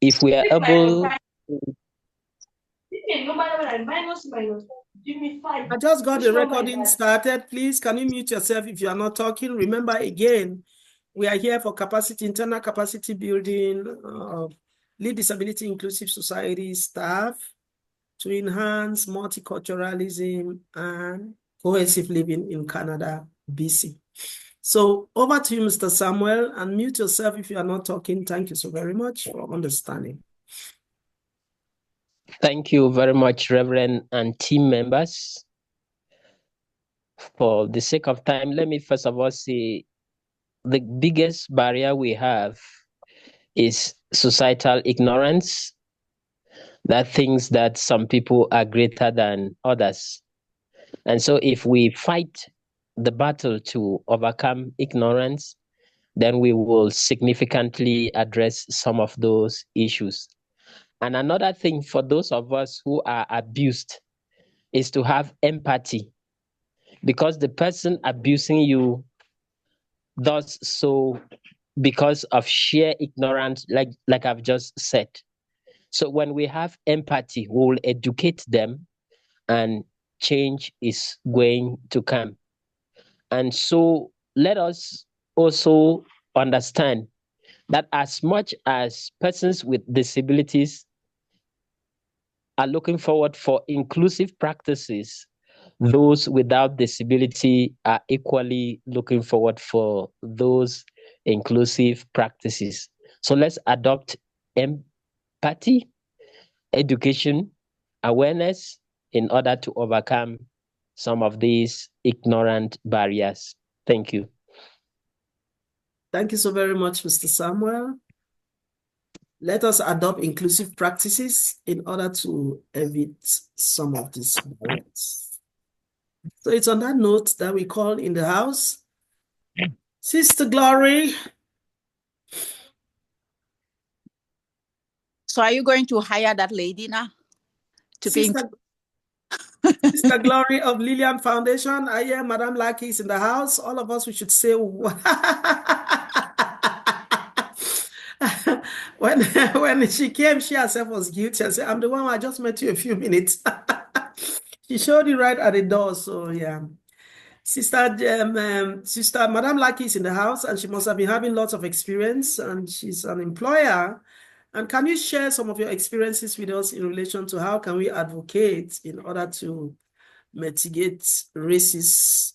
if we are able... I just got the recording started. Please, can you mute yourself if you are not talking? Remember, again, we are here for capacity, internal capacity building of Lead Disability Inclusive Society staff to enhance multiculturalism and cohesive living in Canada, BC. So over to you, Mr. Samuel, and mute yourself if you are not talking. Thank you so very much for understanding. Thank you very much, Reverend and team members. For the sake of time, let me first of all say the biggest barrier we have is societal ignorance, that thinks that some people are greater than others. And so if we fight the battle to overcome ignorance, then we will significantly address some of those issues. And another thing for those of us who are abused is to have empathy, because the person abusing you does so because of sheer ignorance, like I've just said. So when we have empathy, we'll educate them and change is going to come. And so let us also understand that as much as persons with disabilities are looking forward for inclusive practices, those without disability are equally looking forward for those inclusive practices. So let's adopt empathy, education, awareness in order to overcome some of these ignorant barriers. Thank you. Thank you so very much, Mr. Samuel. Let us adopt inclusive practices in order to evit some of these barriers. So it's on that note that we call in the house Sister Glory. So are you going to hire that lady now? Sister Glory of Lillian Foundation. I hear Madame Lucky is in the house. All of us, we should say, when she came, she herself was guilty. I said, I'm the one I just met you a few minutes. She showed it right at the door. So yeah. Sister Madame Lucky is in the house, and she must have been having lots of experience, and she's an employer. And can you share some of your experiences with us in relation to how can we advocate in order to mitigate racist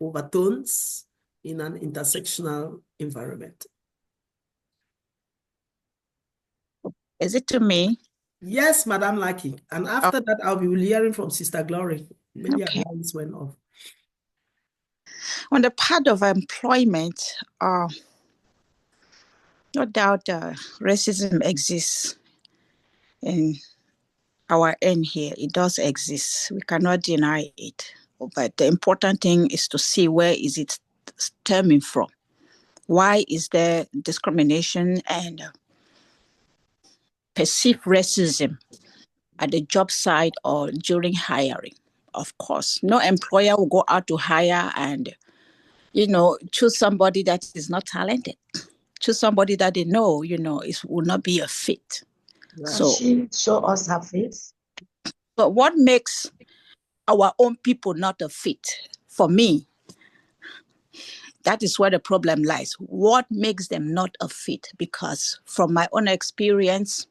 overtones in an intersectional environment? Is it to me? Yes, Madam Lucky. And after that, I'll be hearing from Sister Glory. Maybe Okay. our lines went off. On the part of employment, no doubt racism exists in our end here. It does exist. We cannot deny it. But the important thing is to see where is it stemming from. Why is there discrimination and perceived racism at the job site or during hiring? Of course, no employer will go out to hire and, choose somebody that is not talented. Choose somebody that they know, will not be a fit. Right. So she show us her face. But what makes our own people not a fit? For me, that is where the problem lies. What makes them not a fit? Because from my own experience,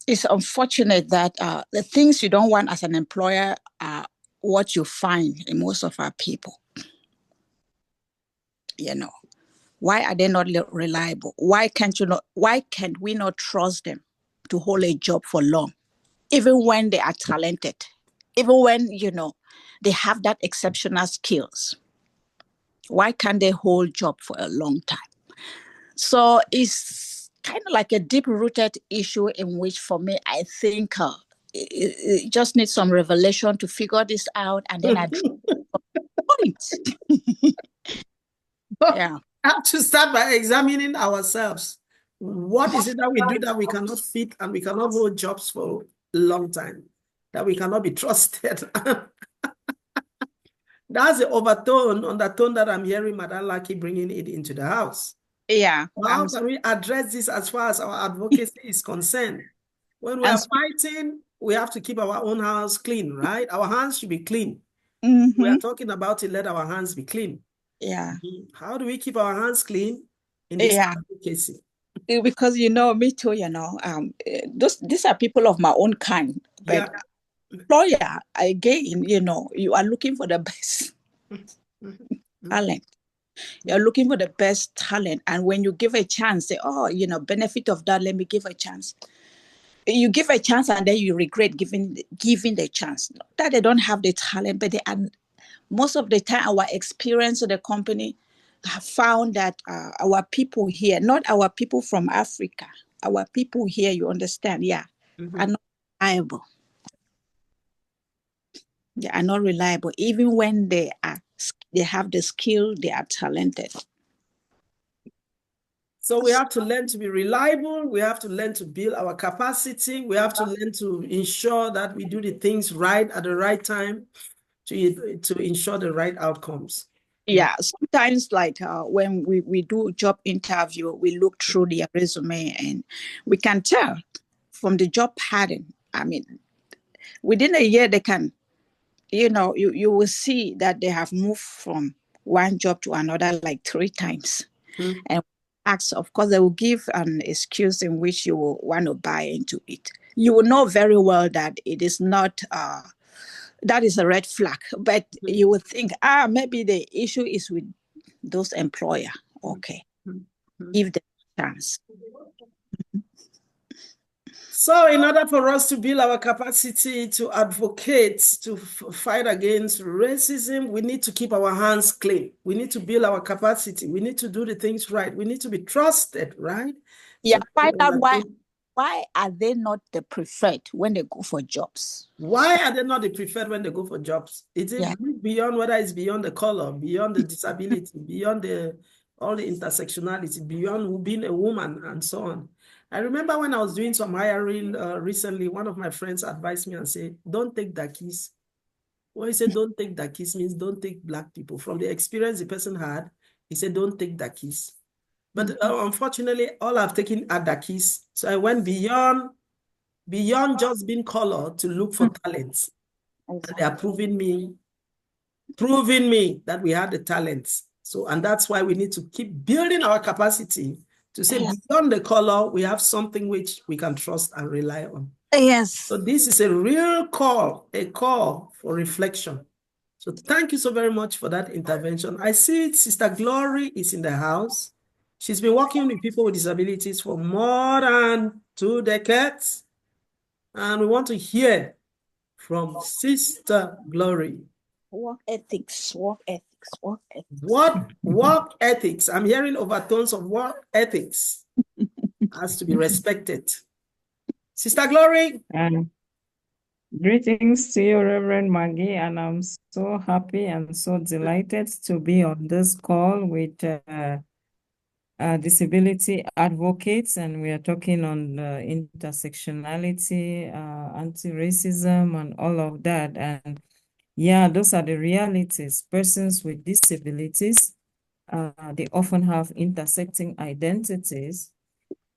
it's unfortunate that the things you don't want as an employer are what you find in most of our people. Why are they not reliable? Why can't we not trust them to hold a job for long? Even when they are talented, even when, they have that exceptional skills. Why can't they hold job for a long time? So it's kind of like a deep-rooted issue in which, for me, I think it just needs some revelation to figure this out, and then address it. Yeah. We have to start by examining ourselves. What is it that we do that we cannot fit and we cannot hold jobs for a long time, that we cannot be trusted? That's the undertone that I'm hearing Madam Lucky bringing it into the house. Yeah. How can we address this as far as our advocacy is concerned? When we And are fighting, we have to keep our own house clean, right? Our hands should be clean. We are talking about it, let our hands be clean. Yeah. How do we keep our hands clean in this Yeah. advocacy? Because me too, these are people of my own kind. But employer, again, you are looking for the best talent. You're looking for the best talent. And when you give a chance, say, oh, benefit of that, let me give a chance. You give a chance and then you regret giving the chance. Not that they don't have the talent, but they are, most of the time, our experience in the company have found that our people here, not our people from Africa, our people here, you understand, are not reliable. They are not reliable, even when they have the skill, they are talented. So we have to learn to be reliable. We have to learn to build our capacity. We have to learn to ensure that we do the things right at the right time to ensure the right outcomes. Yeah, sometimes like when we do job interview, we look through their resume and we can tell from the job pattern. I mean, within a year, they can, you will see that they have moved from one job to another like 3 times. And ask, of course, they will give an excuse in which you will want to buy into it. You will know very well that it is not, that is a red flag, but you would think, maybe the issue is with those employer. Okay, give them a chance. So in order for us to build our capacity to advocate, to fight against racism, we need to keep our hands clean. We need to build our capacity. We need to do the things right. We need to be trusted, right? Yeah, so find out why are they not the preferred when they go for jobs? Why are they not the preferred when they go for jobs? Is it beyond, whether it's beyond the color, beyond the disability, beyond all the intersectionality, beyond being a woman and so on? I remember when I was doing some hiring recently, one of my friends advised me and said, don't take Dakis. When he said don't take Dakis means don't take Black people. From the experience the person had, he said don't take Dakis. But unfortunately, all I've taken are Dakis. So I went beyond just being colored to look for talents. And they are proving me that we have the talents. So, and that's why we need to keep building our capacity to say beyond the color, we have something which we can trust and rely on. Yes. So this is a real call, a call for reflection. So thank you so very much for that intervention. I see Sister Glory is in the house. She's been working with people with disabilities for more than 2 decades. And we want to hear from Sister Glory. Work ethics. What work ethics? I'm hearing overtones of work ethics has to be respected. Sister Glory. Greetings to you, Reverend Maggie, and I'm so happy and so delighted to be on this call with disability advocates, and we are talking on intersectionality, anti-racism, and all of that. And yeah, those are the realities. Persons with disabilities, they often have intersecting identities.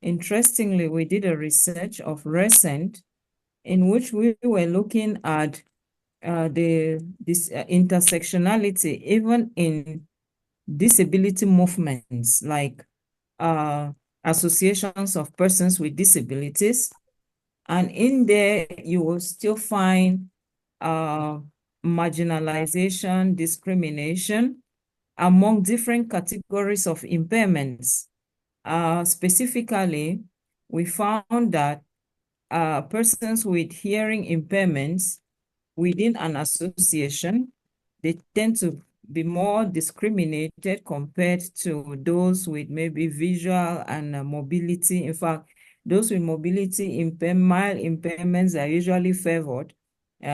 Interestingly, we did a research of recent in which we were looking at this intersectionality, even in disability movements, like associations of persons with disabilities. And in there, you will still find marginalization, discrimination among different categories of impairments. Specifically, we found that persons with hearing impairments within an association, they tend to be more discriminated compared to those with maybe visual and mobility. In fact, those with mobility mild impairments are usually favored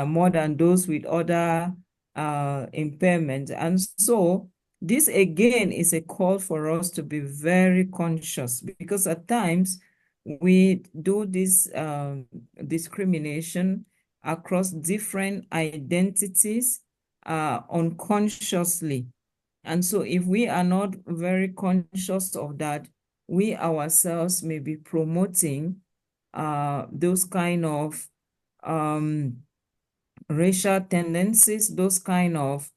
more than those with other impairments. And so this again is a call for us to be very conscious, because at times we do this discrimination across different identities unconsciously. And so if we are not very conscious of that, we ourselves may be promoting those kind of racial tendencies, those kind of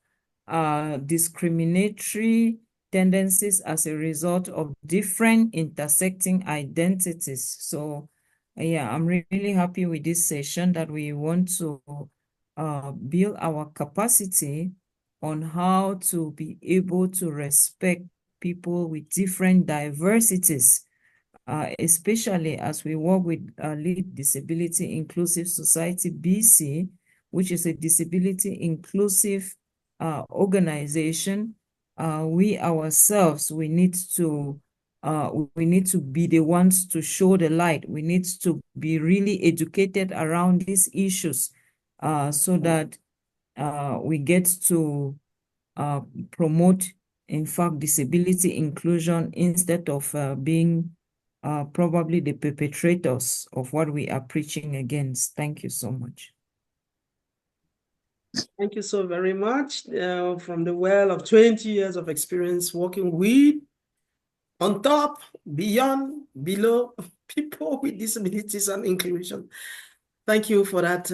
discriminatory tendencies as a result of different intersecting identities. So yeah, I'm really happy with this session that we want to build our capacity on how to be able to respect people with different diversities, especially as we work with LIIC Disability Inclusive Society BC, which is a disability inclusive organization. We ourselves, we need to be the ones to show the light. We need to be really educated around these issues so that we get to promote, in fact, disability inclusion instead of being probably the perpetrators of what we are preaching against. Thank you so much. Thank you so very much. From the well of 20 years of experience working with, on top, beyond, below, people with disabilities and inclusion. Thank you for that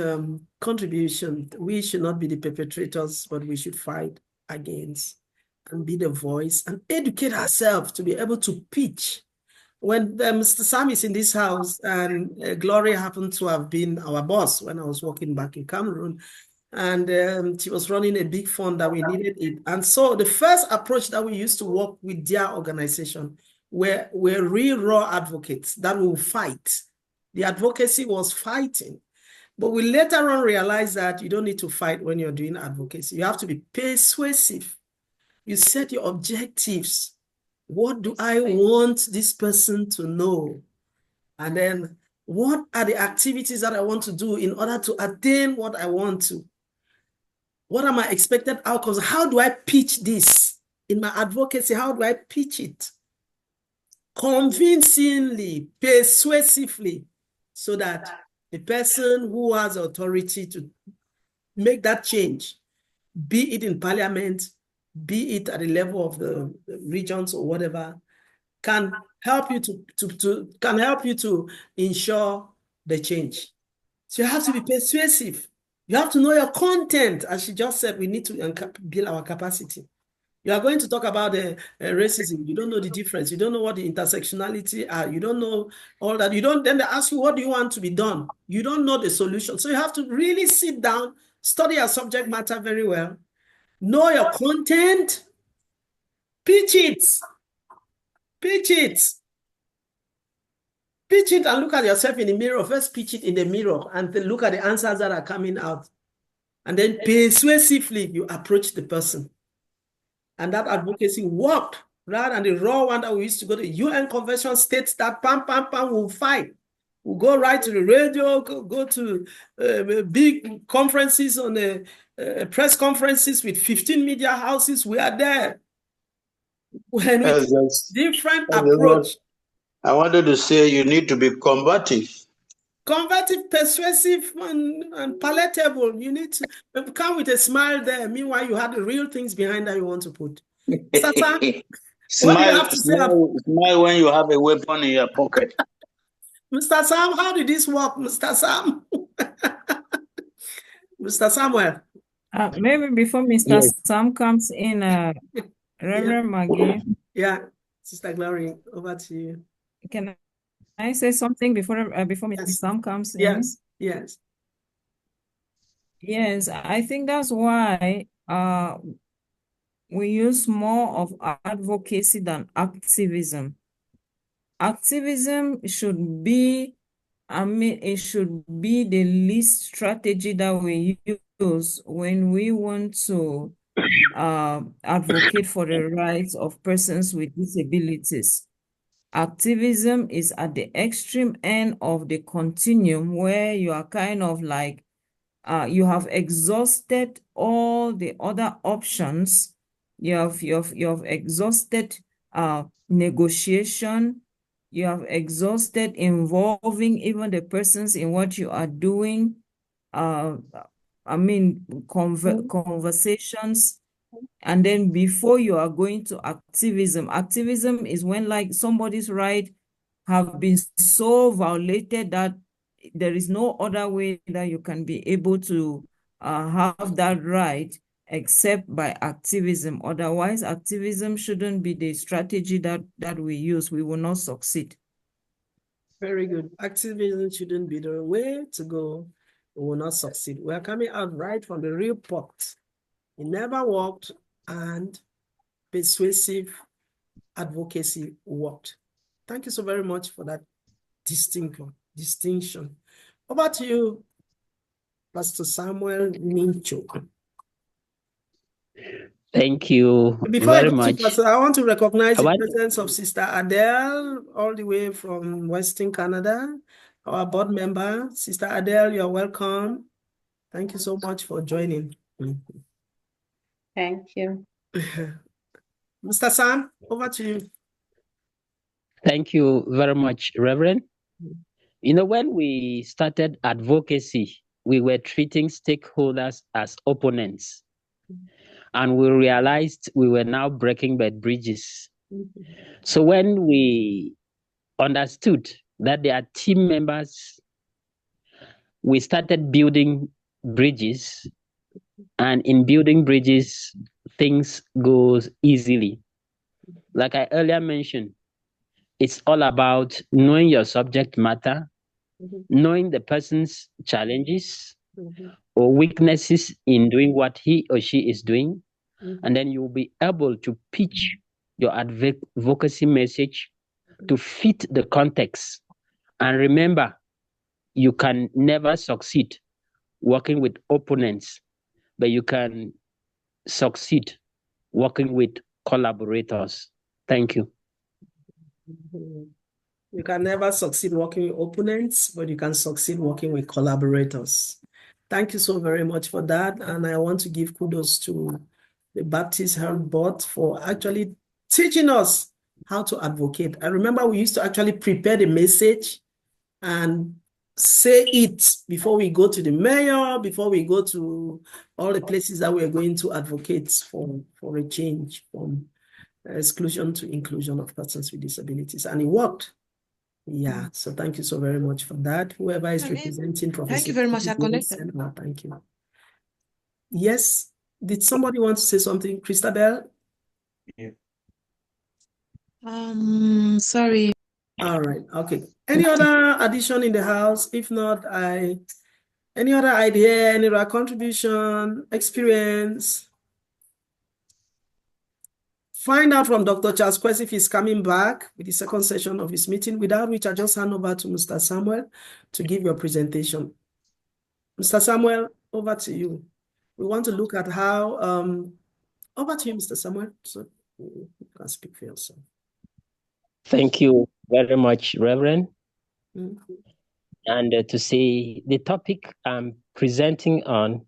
contribution. We should not be the perpetrators, but we should fight against and be the voice and educate ourselves to be able to pitch. When Mr. Sam is in this house, and Gloria happened to have been our boss when I was working back in Cameroon, and she was running a big fund that we needed it. And so the first approach that we used to work with their organization were real raw advocates that will fight. The advocacy was fighting. But we later on realized that you don't need to fight when you're doing advocacy. You have to be persuasive. You set your objectives. What do I want this person to know? And then what are the activities that I want to do in order to attain what I want to? What are my expected outcomes? How do I pitch this in my advocacy? How do I pitch it? Convincingly, persuasively, so that the person who has authority to make that change, be it in parliament, be it at the level of the regions or whatever, can help you to ensure the change. So you have to be persuasive. You have to know your content. As she just said, we need to build our capacity. You are going to talk about racism. You don't know the difference. You don't know what the intersectionality are. You don't know all that. Then they ask you, what do you want to be done? You don't know the solution. So you have to really sit down, study your subject matter very well, know your content, pitch it. Pitch it. Pitch it and look at yourself in the mirror. First, pitch it in the mirror and then look at the answers that are coming out. And then persuasively, you approach the person. And that advocacy worked rather than the raw one that we used to go to. UN Convention states that pam, pam, pam, we'll fight. We'll go right to the radio, go to big conferences on press conferences with 15 media houses. We are there. When it's different approach. I wanted to say you need to be combative. Combative, persuasive, and palatable. You need to come with a smile there. Meanwhile, you have the real things behind that you want to put. Mr. Sam, what do you have to say? Smile when you have a weapon in your pocket. Mr. Sam, how did this work, Mr. Sam? Mr. Samuel. Maybe before Mr. Sam comes in, Reverend Maggie. Yeah, Sister Glory, over to you. Can I say something before Mr. Sam comes in? Yes. Yes, I think that's why we use more of advocacy than activism. Activism should be, it should be the least strategy that we use when we want to advocate for the rights of persons with disabilities. Activism is at the extreme end of the continuum where you are kind of like, you have exhausted all the other options. You have exhausted negotiation. You have exhausted involving even the persons in what you are doing. Conversations And then before you are going to activism, activism is when like somebody's right have been so violated that there is no other way that you can be able to have that right except by activism. Otherwise, activism shouldn't be the strategy that we use. We will not succeed. Very good. Activism shouldn't be the way to go. We will not succeed. We are coming out right from the real pot. It never worked, and persuasive advocacy worked. Thank you so very much for that distinction. Over to you, Pastor Samuel Mincho. Thank you Before very I go much. to Pastor, I want to recognize the presence of Sister Adele, all the way from Western Canada, our board member. Sister Adele, you're welcome. Thank you so much for joining. Thank you. Mr. Sam, over to you. Thank you very much, Reverend. You know, when we started advocacy, we were treating stakeholders as opponents. And we realized we were now breaking bad bridges. So when we understood that they are team members, we started building bridges. And in building bridges, things go easily. Like I earlier mentioned, it's all about knowing your subject matter, knowing the person's challenges or weaknesses in doing what he or she is doing, and then you'll be able to pitch your advocacy message to fit the context. And remember, you can never succeed working with opponents, but you can succeed working with collaborators. Thank you. You can never succeed working with opponents, but you can succeed working with collaborators. Thank you so very much for that. And I want to give kudos to the Baptist Health Board for actually teaching us how to advocate. I remember we used to actually prepare the message and say it before we go to the mayor, before we go to all the places that we are going to advocate for a change from exclusion to inclusion of persons with disabilities. And it worked. Yeah, so thank you so very much for that. Whoever is representing Professor. Thank you very much. I connected. Thank you. Yes, did somebody want to say something? Christabel? Yeah. Sorry. All right, okay. Any other addition in the house? If not, any other idea, any other contribution, experience? Find out from Dr. Charles Quest if he's coming back with the second session of his meeting, without which I just hand over to Mr. Samuel to give your presentation. Mr. Samuel, over to you. We want to look at how, over to you, Mr. Samuel, so you can speak for yourself. Thank you very much, Reverend. And to say the topic I'm presenting on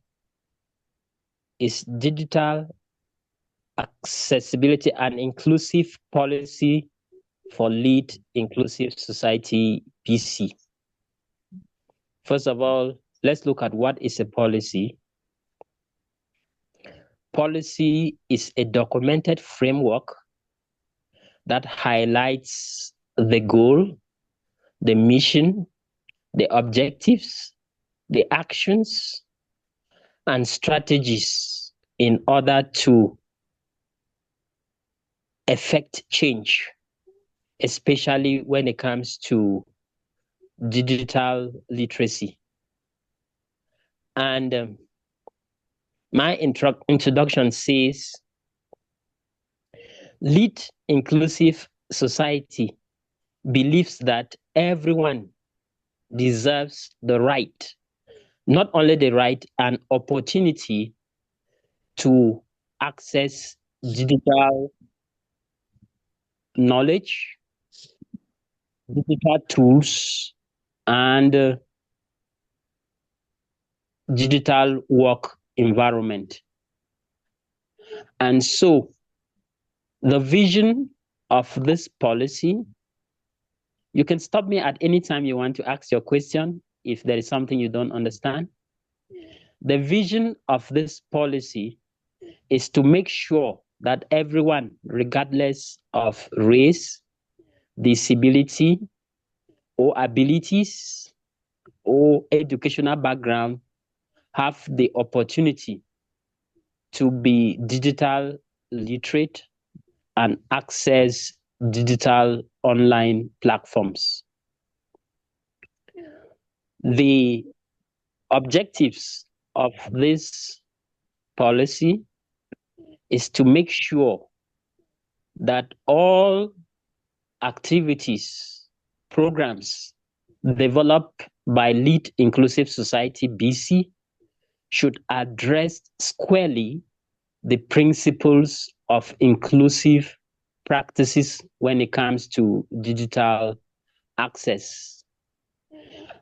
is digital accessibility and inclusive policy for LIIC Inclusive Society BC. First of all, let's look at what is a policy. Policy is a documented framework that highlights the goal, the mission, the objectives, the actions, and strategies in order to effect change, especially when it comes to digital literacy. And my introduction says, LIIC Inclusive Society believes that everyone deserves the right, not only the right, an opportunity to access digital knowledge, digital tools, and digital work environment. And so the vision of this policy, you can stop me at any time you want to ask your question if there is something you don't understand. The vision of this policy is to make sure that everyone, regardless of race, disability, or abilities, or educational background, have the opportunity to be digital literate and access digital online platforms. The objectives of this policy is to make sure that all activities, programs developed by Lead Inclusive Society BC should address squarely the principles of inclusive practices when it comes to digital access.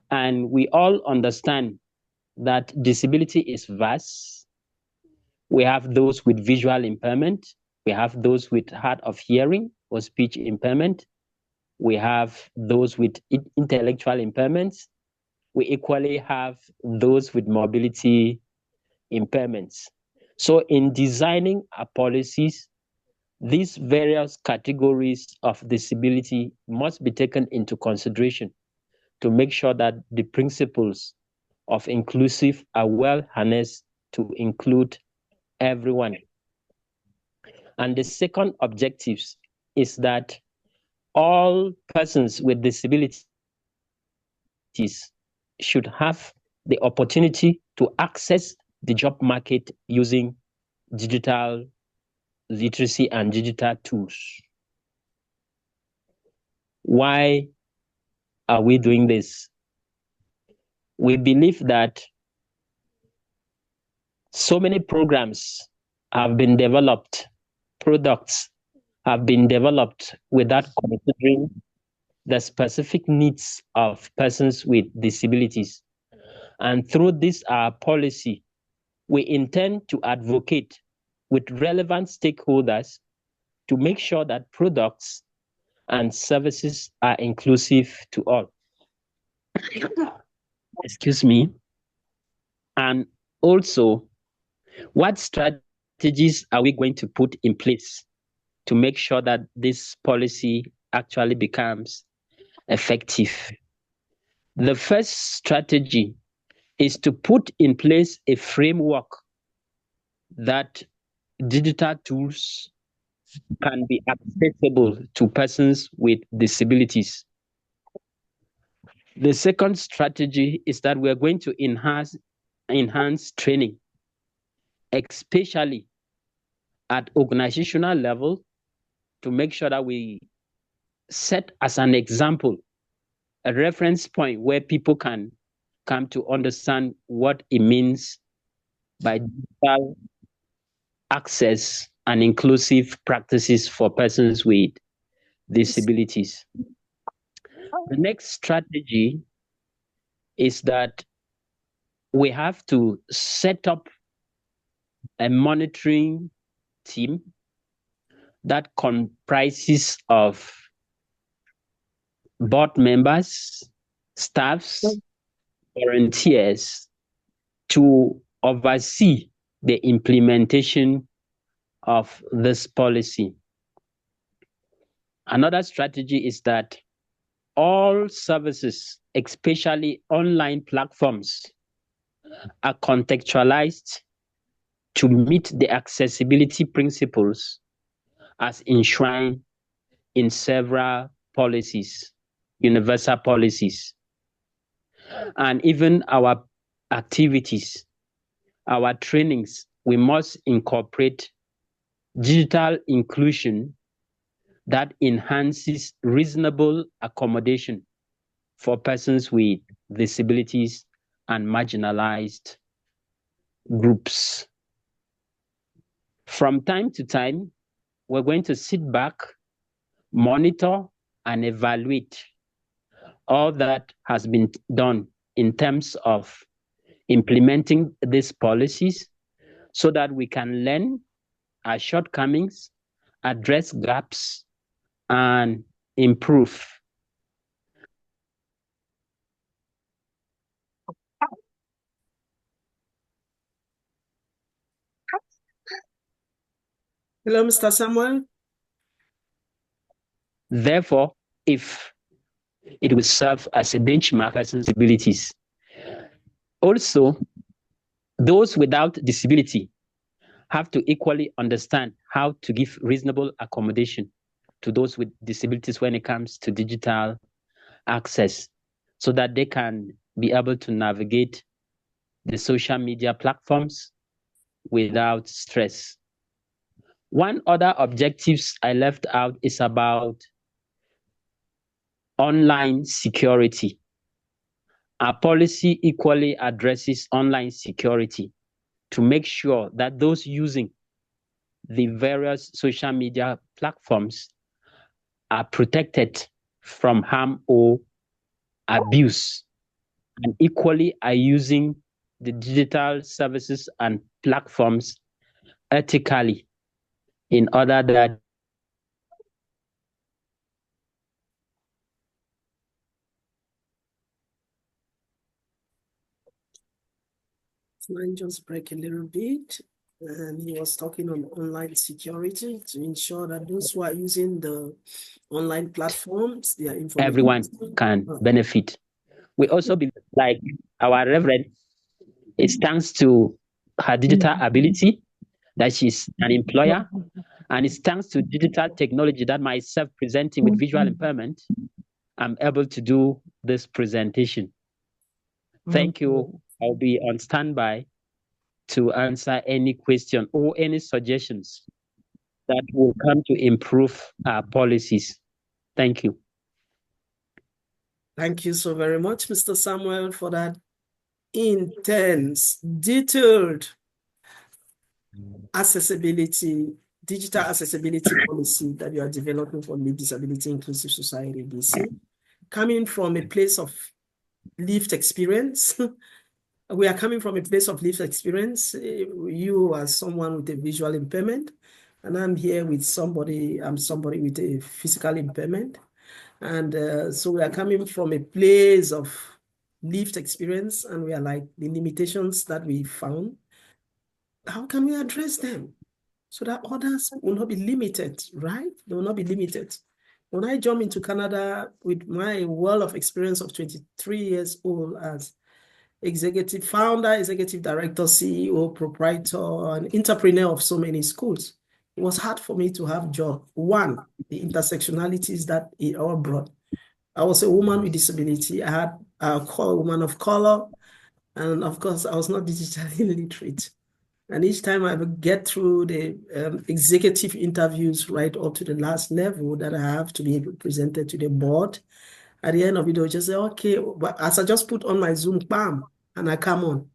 And we all understand that disability is vast. We have those with visual impairment. We have those with hard of hearing or speech impairment. We have those with intellectual impairments. We equally have those with mobility impairments. So in designing our policies, these various categories of disability must be taken into consideration to make sure that the principles of inclusive are well harnessed to include everyone. And the second objective is that all persons with disabilities should have the opportunity to access the job market using digital literacy and digital tools. Why are we doing this? We believe that so many programs have been developed, products have been developed without considering the specific needs of persons with disabilities. And through this policy, we intend to advocate with relevant stakeholders to make sure that products and services are inclusive to all. Excuse me. And also, what strategies are we going to put in place to make sure that this policy actually becomes effective? The first strategy is to put in place a framework that digital tools can be accessible to persons with disabilities. The second strategy is that we are going to enhance training, especially at organizational level, to make sure that we set as an example a reference point where people can come to understand what it means by digital access and inclusive practices for persons with disabilities. The next strategy is that we have to set up a monitoring team that comprises of board members, staffs, volunteers to oversee the implementation of this policy. Another strategy is that all services, especially online platforms, are contextualized to meet the accessibility principles as enshrined in several policies, universal policies. And even our activities, our trainings, we must incorporate digital inclusion that enhances reasonable accommodation for persons with disabilities and marginalized groups. From time to time, we're going to sit back, monitor, and evaluate all that has been done in terms of implementing these policies so that we can learn our shortcomings, address gaps, and improve. Hello, Mr. Samuel. Therefore, if it will serve as a benchmark accessibilities. Also, those without disability have to equally understand how to give reasonable accommodation to those with disabilities when it comes to digital access, so that they can be able to navigate the social media platforms without stress. One other objectives I left out is about online security. Our policy equally addresses online security to make sure that those using the various social media platforms are protected from harm or abuse, and equally are using the digital services and platforms ethically in order that Line just break a little bit. And he was talking on online security to ensure that those who are using the online platforms, their information, everyone can benefit. We also believe, like our Reverend, it's thanks to her digital ability that she's an employer, and it's thanks to digital technology that myself presenting with visual impairment, I'm able to do this presentation. Thank you. I'll be on standby to answer any question or any suggestions that will come to improve our policies. Thank you. Thank you so very much, Mr. Samuel, for that intense, detailed accessibility, digital accessibility policy that you are developing for the Disability Inclusive Society, DC. Coming from a place of lived experience, we are coming from a place of lived experience. You are someone with a visual impairment, and I'm here with somebody with a physical impairment. And so we are coming from a place of lived experience, and we are like the limitations that we found. How can we address them so that others will not be limited, right? They will not be limited. When I jump into Canada with my world of experience of 23 years old as executive founder, executive director, CEO, proprietor, and entrepreneur of so many schools, it was hard for me to have a job. One, the intersectionalities that it all brought. I was a woman with disability. I had a woman of color, and of course, I was not digitally literate. And each time I would get through the executive interviews right up to the last level that I have to be presented to the board, at the end of it, they'll just say, okay, but as I just put on my Zoom, bam, and I come on,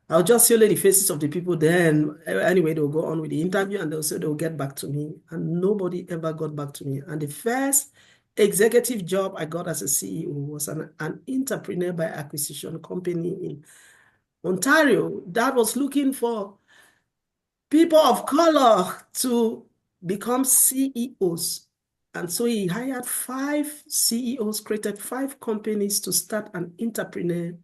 I'll just see only the faces of the people. Then anyway, they'll go on with the interview and they'll say they'll get back to me. And nobody ever got back to me. And the first executive job I got as a CEO was an entrepreneur by acquisition company in Ontario that was looking for people of color to become CEOs. And so he hired 5 CEOs, created 5 companies to start an entrepreneur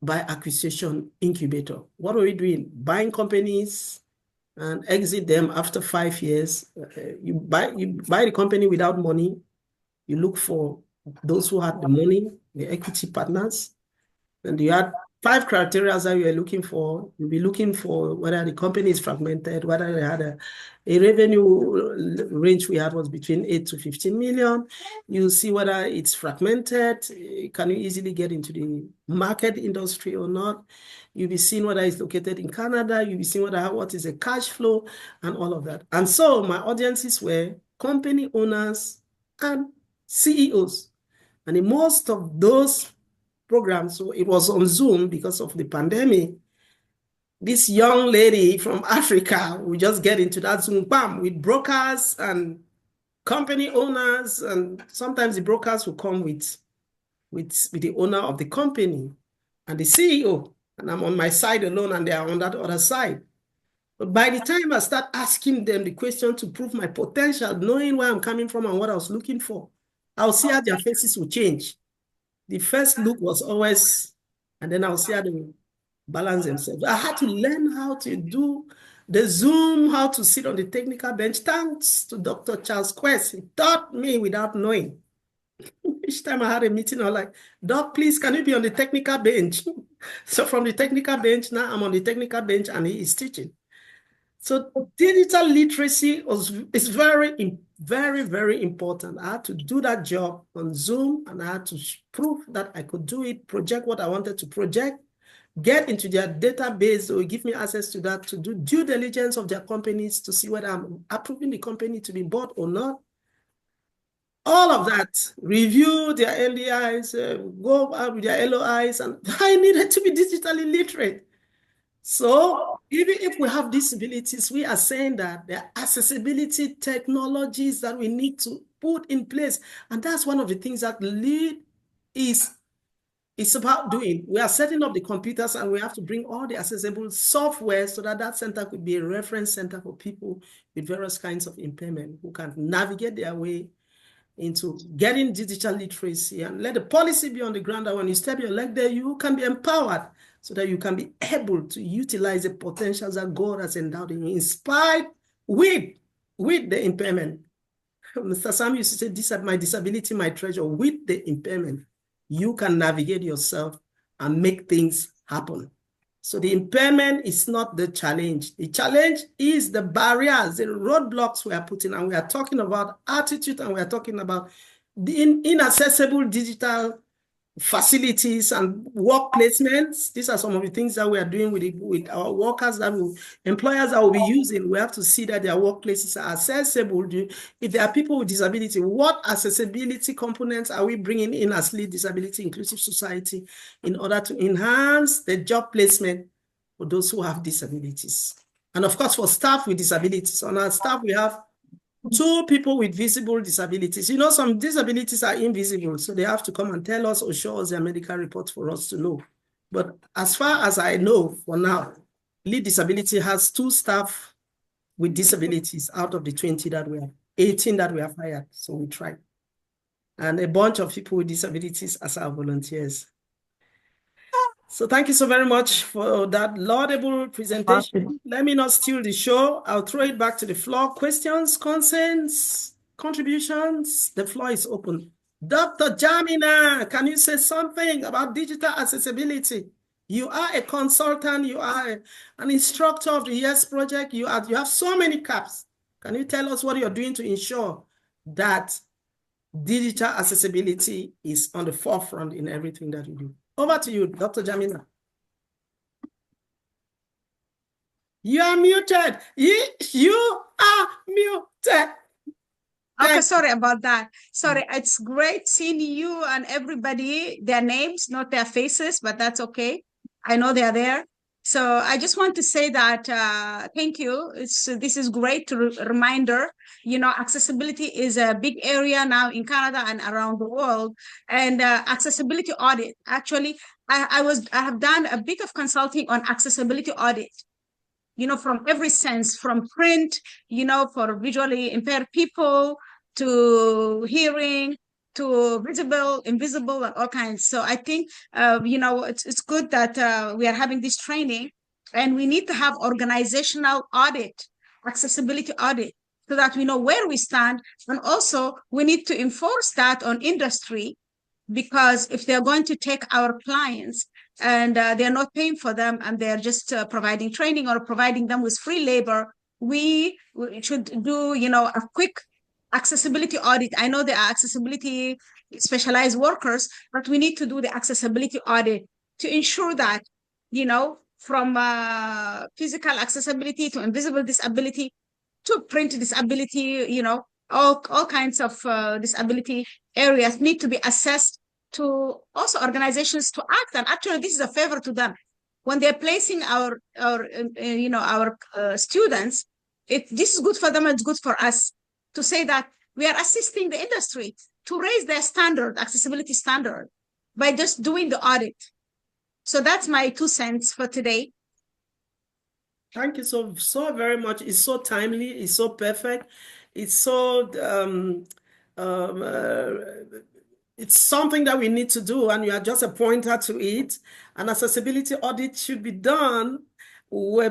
by acquisition incubator. What are we doing? Buying companies and exit them after 5 years. You buy the company without money. You look for those who had the money, the equity partners, and you had 5 criteria that you are looking for. You'll be looking for whether the company is fragmented, whether they had a revenue range we had was between 8 to 15 million. You see whether it's fragmented. Can you easily get into the market industry or not? You'll be seeing whether it's located in Canada. You'll be seeing what is a cash flow and all of that. And so my audiences were company owners and CEOs. And in most of those programs, so it was on Zoom because of the pandemic. This young lady from Africa would just get into that Zoom, bam, with brokers and company owners, and sometimes the brokers will come with the owner of the company and the CEO, and I'm on my side alone and they are on that other side. But by the time I start asking them the question to prove my potential, knowing where I'm coming from and what I was looking for, I'll see how their faces will change. The first look was always, and then I'll see how they balance themselves. I had to learn how to do The Zoom, how to sit on the technical bench. Thanks to Dr. Charles Quest. He taught me without knowing. Each time I had a meeting, I was like, Doc, please, can you be on the technical bench? So from the technical bench, now I'm on the technical bench and he is teaching. So digital literacy is very, very, very important. I had to do that job on Zoom and I had to prove that I could do it, project what I wanted to project, get into their database, so give me access to that, to do due diligence of their companies to see whether I'm approving the company to be bought or not. All of that, review their LEIs, go out with their LOIs, and I needed to be digitally literate. So even if we have disabilities, we are saying that there are accessibility technologies that we need to put in place. And that's one of the things that LIIC is about doing. We are setting up the computers and we have to bring all the accessible software so that that center could be a reference center for people with various kinds of impairment who can navigate their way into getting digital literacy, and let the policy be on the ground that when you step your leg there, you can be empowered so that you can be able to utilize the potentials that God has endowed in you, inspired with the impairment. Mr. Sam used to say, my disability, my treasure. With the impairment, you can navigate yourself and make things happen. So the impairment is not the challenge. The challenge is the barriers, the roadblocks we are putting, and we are talking about attitude, and we are talking about the inaccessible digital facilities and work placements. These are some of the things that we are doing with our workers, employers that will be using. We have to see that their workplaces are accessible. If there are people with disability, what accessibility components are we bringing in as LIIC Disability Inclusive Society in order to enhance the job placement for those who have disabilities? And of course, for staff with disabilities. On our staff, we have 2 people with visible disabilities. You know, some disabilities are invisible, so they have to come and tell us or show us their medical reports for us to know. But as far as I know, for now, LIIC Disability has 2 staff with disabilities out of the 20 that we have, 18 that we have hired, so we tried. And a bunch of people with disabilities as our volunteers. So thank you so very much for that laudable presentation. Let me not steal the show. I'll throw it back to the floor. Questions, concerns, contributions? The floor is open. Dr. Jamina, can you say something about digital accessibility? You are a consultant. You are an instructor of the YES project. You have so many caps. Can you tell us what you're doing to ensure that digital accessibility is on the forefront in everything that you do? Over to you, Dr. Jamina. You are muted. You are muted. Okay, sorry about that. Sorry, it's great seeing you and everybody, their names, not their faces, but that's okay. I know they're there. So I just want to say that thank you. This is great reminder. You know, accessibility is a big area now in Canada and around the world. And accessibility audit. Actually, I have done a bit of consulting on accessibility audit. You know, from every sense, from print, you know, for visually impaired people, to hearing, to visible, invisible, and all kinds. So I think, you know, it's good that we are having this training, and we need to have organizational audit, accessibility audit, so that we know where we stand. And also we need to enforce that on industry, because if they're going to take our clients and they're not paying for them and they're just providing training or providing them with free labor, we should do, you know, a quick accessibility audit. I know there are accessibility specialized workers, but we need to do the accessibility audit to ensure that, you know, from physical accessibility to invisible disability to print disability, you know, all kinds of disability areas need to be assessed, to also organizations to act. And actually, this is a favor to them when they're placing our you know, our students. This is good for them and it's good for us to say that we are assisting the industry to raise their standard, accessibility standard, by just doing the audit. So that's my 2 cents for today. Thank you so very much. It's so timely. It's so perfect. It's so it's something that we need to do, and you are just a pointer to it. An accessibility audit should be done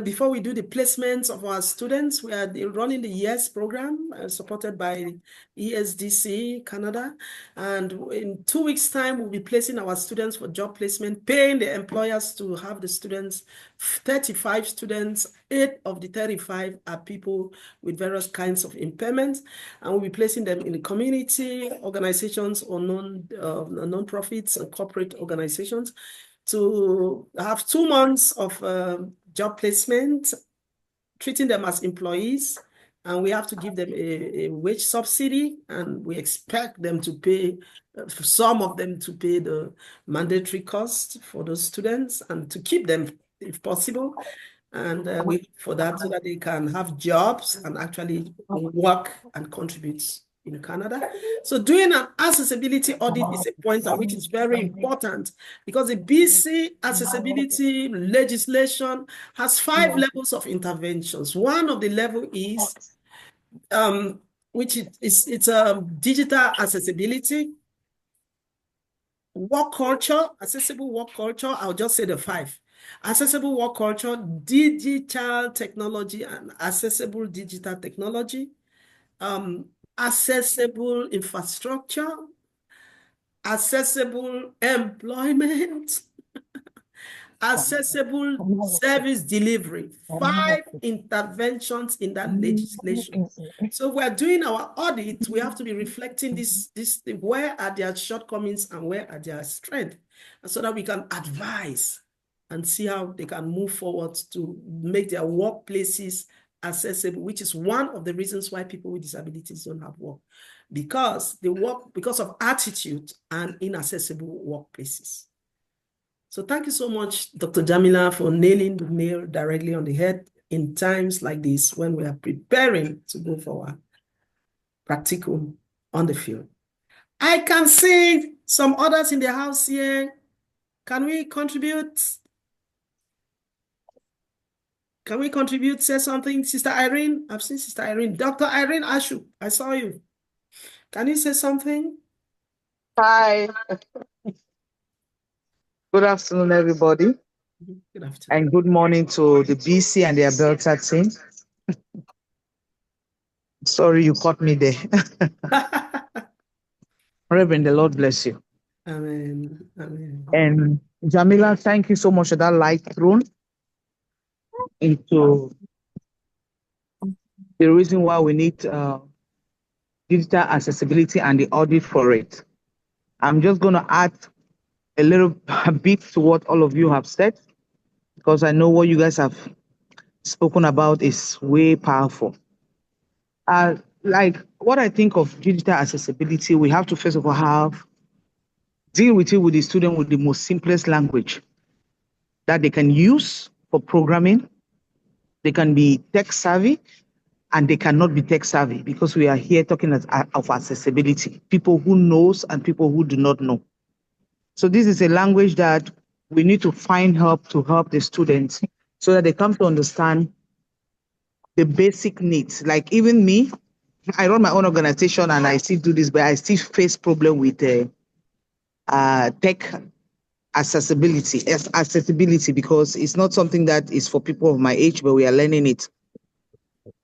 before we do the placements of our students, we are running the YES program supported by ESDC Canada. And in 2 weeks' time, we'll be placing our students for job placement, paying the employers to have the students, 35 students. 8 of the 35 are people with various kinds of impairments, and we'll be placing them in the community organizations or non-profits and corporate organizations to have 2 months of job placement, treating them as employees, and we have to give them a wage subsidy, and we expect them to pay, some of them to pay the mandatory cost for those students and to keep them if possible. And we hope for that so that they can have jobs and actually work and contribute in Canada. So doing an accessibility audit is a point which is very important because the BC accessibility legislation has 5 levels of interventions. One of the level is it's digital accessibility, work culture, accessible work culture. I'll just say the 5. Accessible work culture, digital technology and accessible digital technology, accessible infrastructure, accessible employment, accessible service delivery. 5 interventions in that legislation. So we're doing our audit. We have to be reflecting this where are their shortcomings and where are their strengths, so that we can advise and see how they can move forward to make their workplaces accessible, which is one of the reasons why people with disabilities don't have work, because they work because of attitude and inaccessible workplaces. So thank you so much, Dr. Jamila, for nailing the nail directly on the head in times like this when we are preparing to go for our practical on the field. I can see some others in the house here. Can we contribute? Can we contribute, say something? Sister Irene, I've seen Sister Irene. Dr. Irene Ashu, I saw you. Can you say something? Hi. Good afternoon, everybody. Good afternoon. And good morning to the BC and the Alberta team. Sorry you caught me there. Reverend, the Lord bless you. Amen. Amen. And Jamila, thank you so much for that light thrown into the reason why we need digital accessibility and the audit for it. I'm just going to add a little bit to what all of you have said, because I know what you guys have spoken about is way powerful. Like what I think of digital accessibility, we have to first of all deal with it with the student with the most simplest language that they can use for programming. They can be tech savvy and they cannot be tech savvy, because we are here talking of accessibility, people who knows and people who do not know. So this is a language that we need to find help to help the students so that they come to understand the basic needs. Like even me, I run my own organization and I still do this, but I still face problem with tech accessibility, because it's not something that is for people of my age, but we are learning it,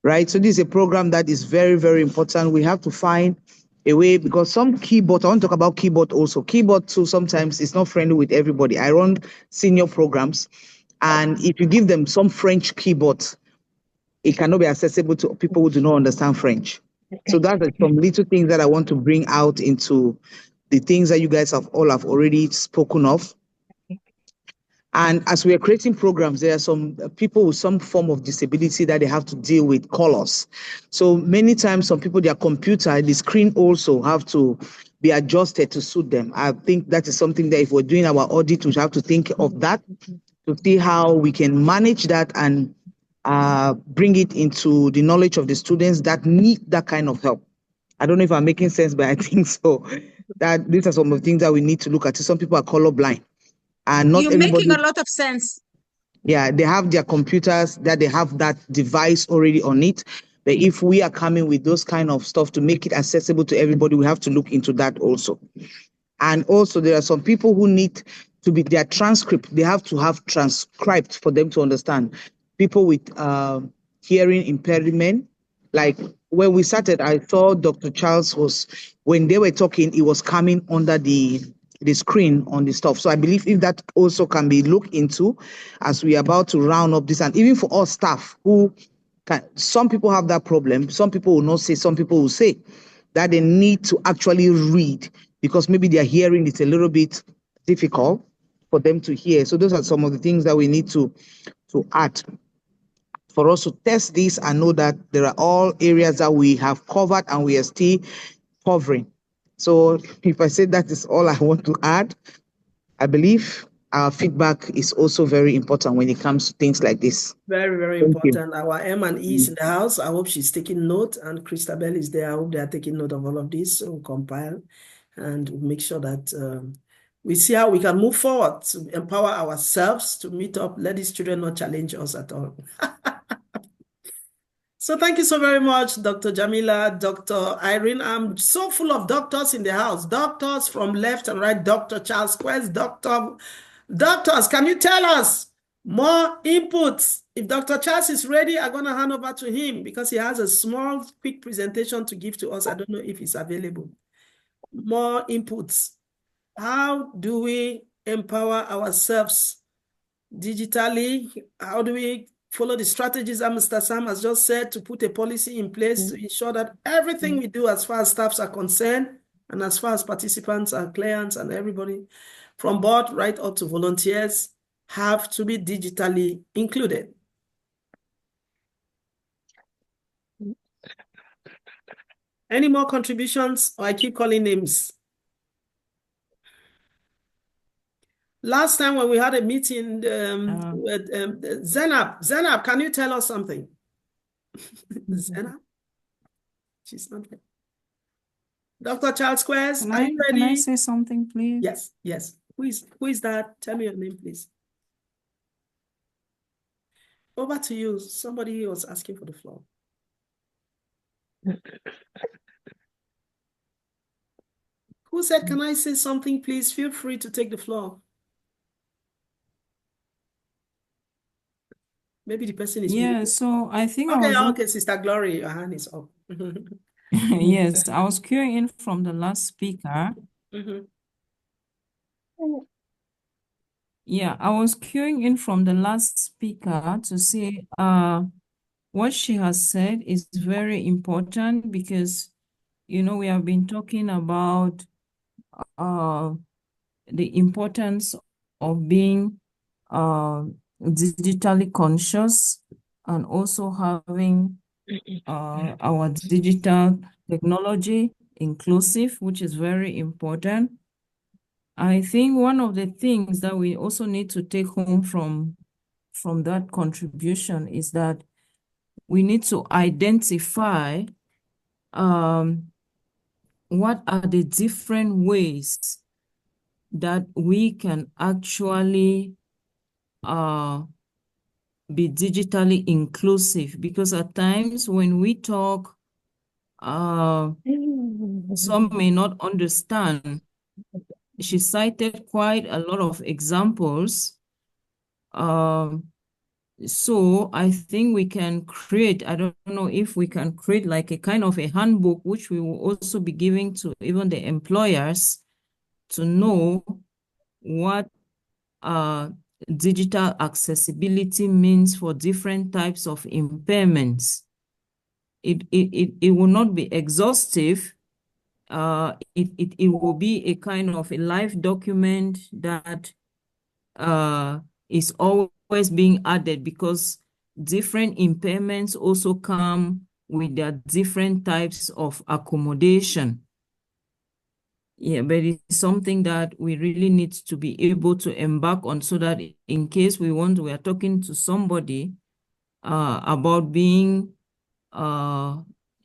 right? So this is a program that is very, very important. We have to find a way, because some keyboard, I want to talk about keyboard also. Keyboard too, sometimes it's not friendly with everybody. I run senior programs, and if you give them some French keyboard, it cannot be accessible to people who do not understand French. So that's some little things that I want to bring out into the things that you guys have already spoken of. And as we are creating programs, there are some people with some form of disability that they have to deal with colors. So many times, some people, their computer, the screen also have to be adjusted to suit them. I think that is something that if we're doing our audit, we have to think of that to see how we can manage that and bring it into the knowledge of the students that need that kind of help. I don't know if I'm making sense, but I think so. That these are some of the things that we need to look at. Some people are colorblind. And not You're everybody, making a lot of sense. Yeah, they have their computers that they have that device already on it. But if we are coming with those kind of stuff to make it accessible to everybody, we have to look into that also. And also there are some people who need to be their transcript. They have to have transcribed for them to understand. people with hearing impairment. Like when we started, I saw Dr. Charles when they were talking, it was coming under the screen on the stuff. So I believe if that also can be looked into as we are about to round up this, and even for all staff who some people have that problem, some people will not say, some people will say that they need to actually read because maybe their hearing is a little bit difficult for them to hear. So those are some of the things that we need to add for us to test this and know that there are all areas that we have covered and we are still covering. So if I say that is all I want to add, I believe our feedback is also very important when it comes to things like this. Very, very important. Our M and E is in the house. I hope she's taking note, and Christabel is there. I hope they are taking note of all of this. So we'll compile and make sure that we see how we can move forward to empower ourselves to meet up. Let these children not challenge us at all. So thank you so very much, Dr. Jamila, Dr. Irene. I'm so full of doctors in the house. Doctors from left and right, Dr. Charles Quest, doctors, can you tell us more inputs? If Dr. Charles is ready, I'm going to hand over to him because he has a small, quick presentation to give to us. I don't know if it's available. More inputs. How do we empower ourselves digitally? How do we follow the strategies that Mr. Sam has just said to put a policy in place to ensure that everything we do as far as staffs are concerned and as far as participants and clients and everybody from board right up to volunteers have to be digitally included? Any more contributions, or I keep calling names? Last time when we had a meeting with Zainab, can you tell us something? Zainab? She's not there. Dr. Charles Quest, are you ready? Can I say something, please? Yes, yes. Who is that? Tell me your name, please. Over to you. Somebody was asking for the floor. Who said, can I say something, please? Feel free to take the floor. Maybe the person is Yeah, so I think okay, Sister Glory, your hand is up. Yes, I was queuing in from the last speaker. Yeah, I was queuing in from the last speaker to say what she has said is very important because, you know, we have been talking about the importance of being digitally conscious and also having our digital technology inclusive, which is very important. I think one of the things that we also need to take home from that contribution is that we need to identify what are the different ways that we can actually be digitally inclusive, because at times when we talk, some may not understand. She cited quite a lot of examples. So I think we can create, I don't know if we can create like a kind of a handbook, which we will also be giving to even the employers to know what digital accessibility means for different types of impairments. It will not be exhaustive. It will be a kind of a live document that is always being added, because different impairments also come with their different types of accommodation. Yeah, but it's something that we really need to be able to embark on, so that in case we are talking to somebody about being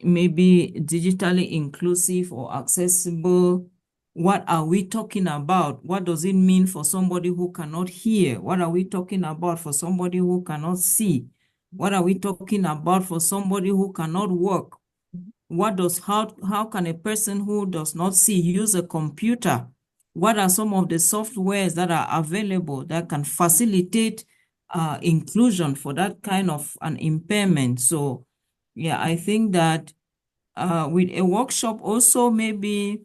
maybe digitally inclusive or accessible, what are we talking about? What does it mean for somebody who cannot hear? What are we talking about for somebody who cannot see? What are we talking about for somebody who cannot work? How can a person who does not see use a computer? What are some of the softwares that are available that can facilitate inclusion for that kind of an impairment. So yeah, I think that with a workshop also maybe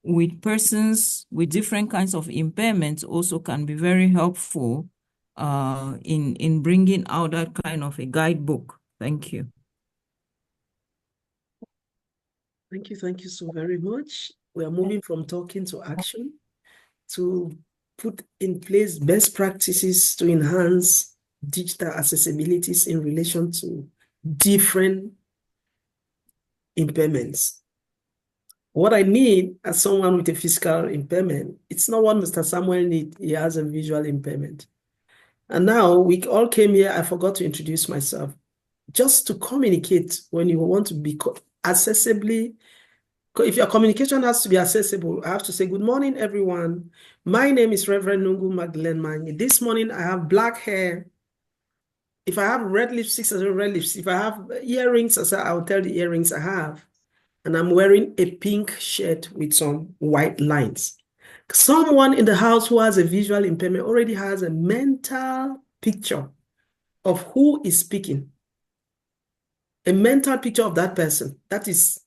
with persons with different kinds of impairments also can be very helpful in bringing out that kind of a guidebook. Thank you. Thank you so very much. We are moving from talking to action to put in place best practices to enhance digital accessibilities in relation to different impairments. What I need as someone with a physical impairment, it's not what Mr. Samuel needs. He has a visual impairment. And now we all came here, I forgot to introduce myself. Just to communicate when you want to be accessibly, if your communication has to be accessible, I have to say, good morning, everyone. My name is Reverend Nungu Magdalene Mangi. This morning I have black hair. If I have red lipsticks, I have red lipsticks. If I have earrings, I'll tell the earrings I have. And I'm wearing a pink shirt with some white lines. Someone in the house who has a visual impairment already has a mental picture of who is speaking. A mental picture of that person. That is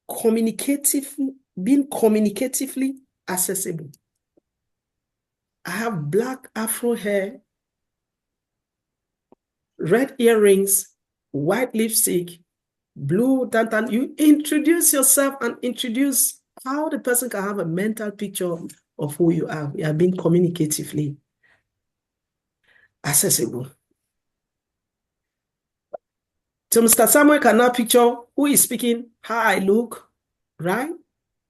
being communicatively accessible. I have black afro hair, red earrings, white lipstick, blue tantan. You introduce yourself and introduce how the person can have a mental picture of who you are. You are being communicatively accessible. So Mr. Samuel can now picture who is speaking, how I look, right?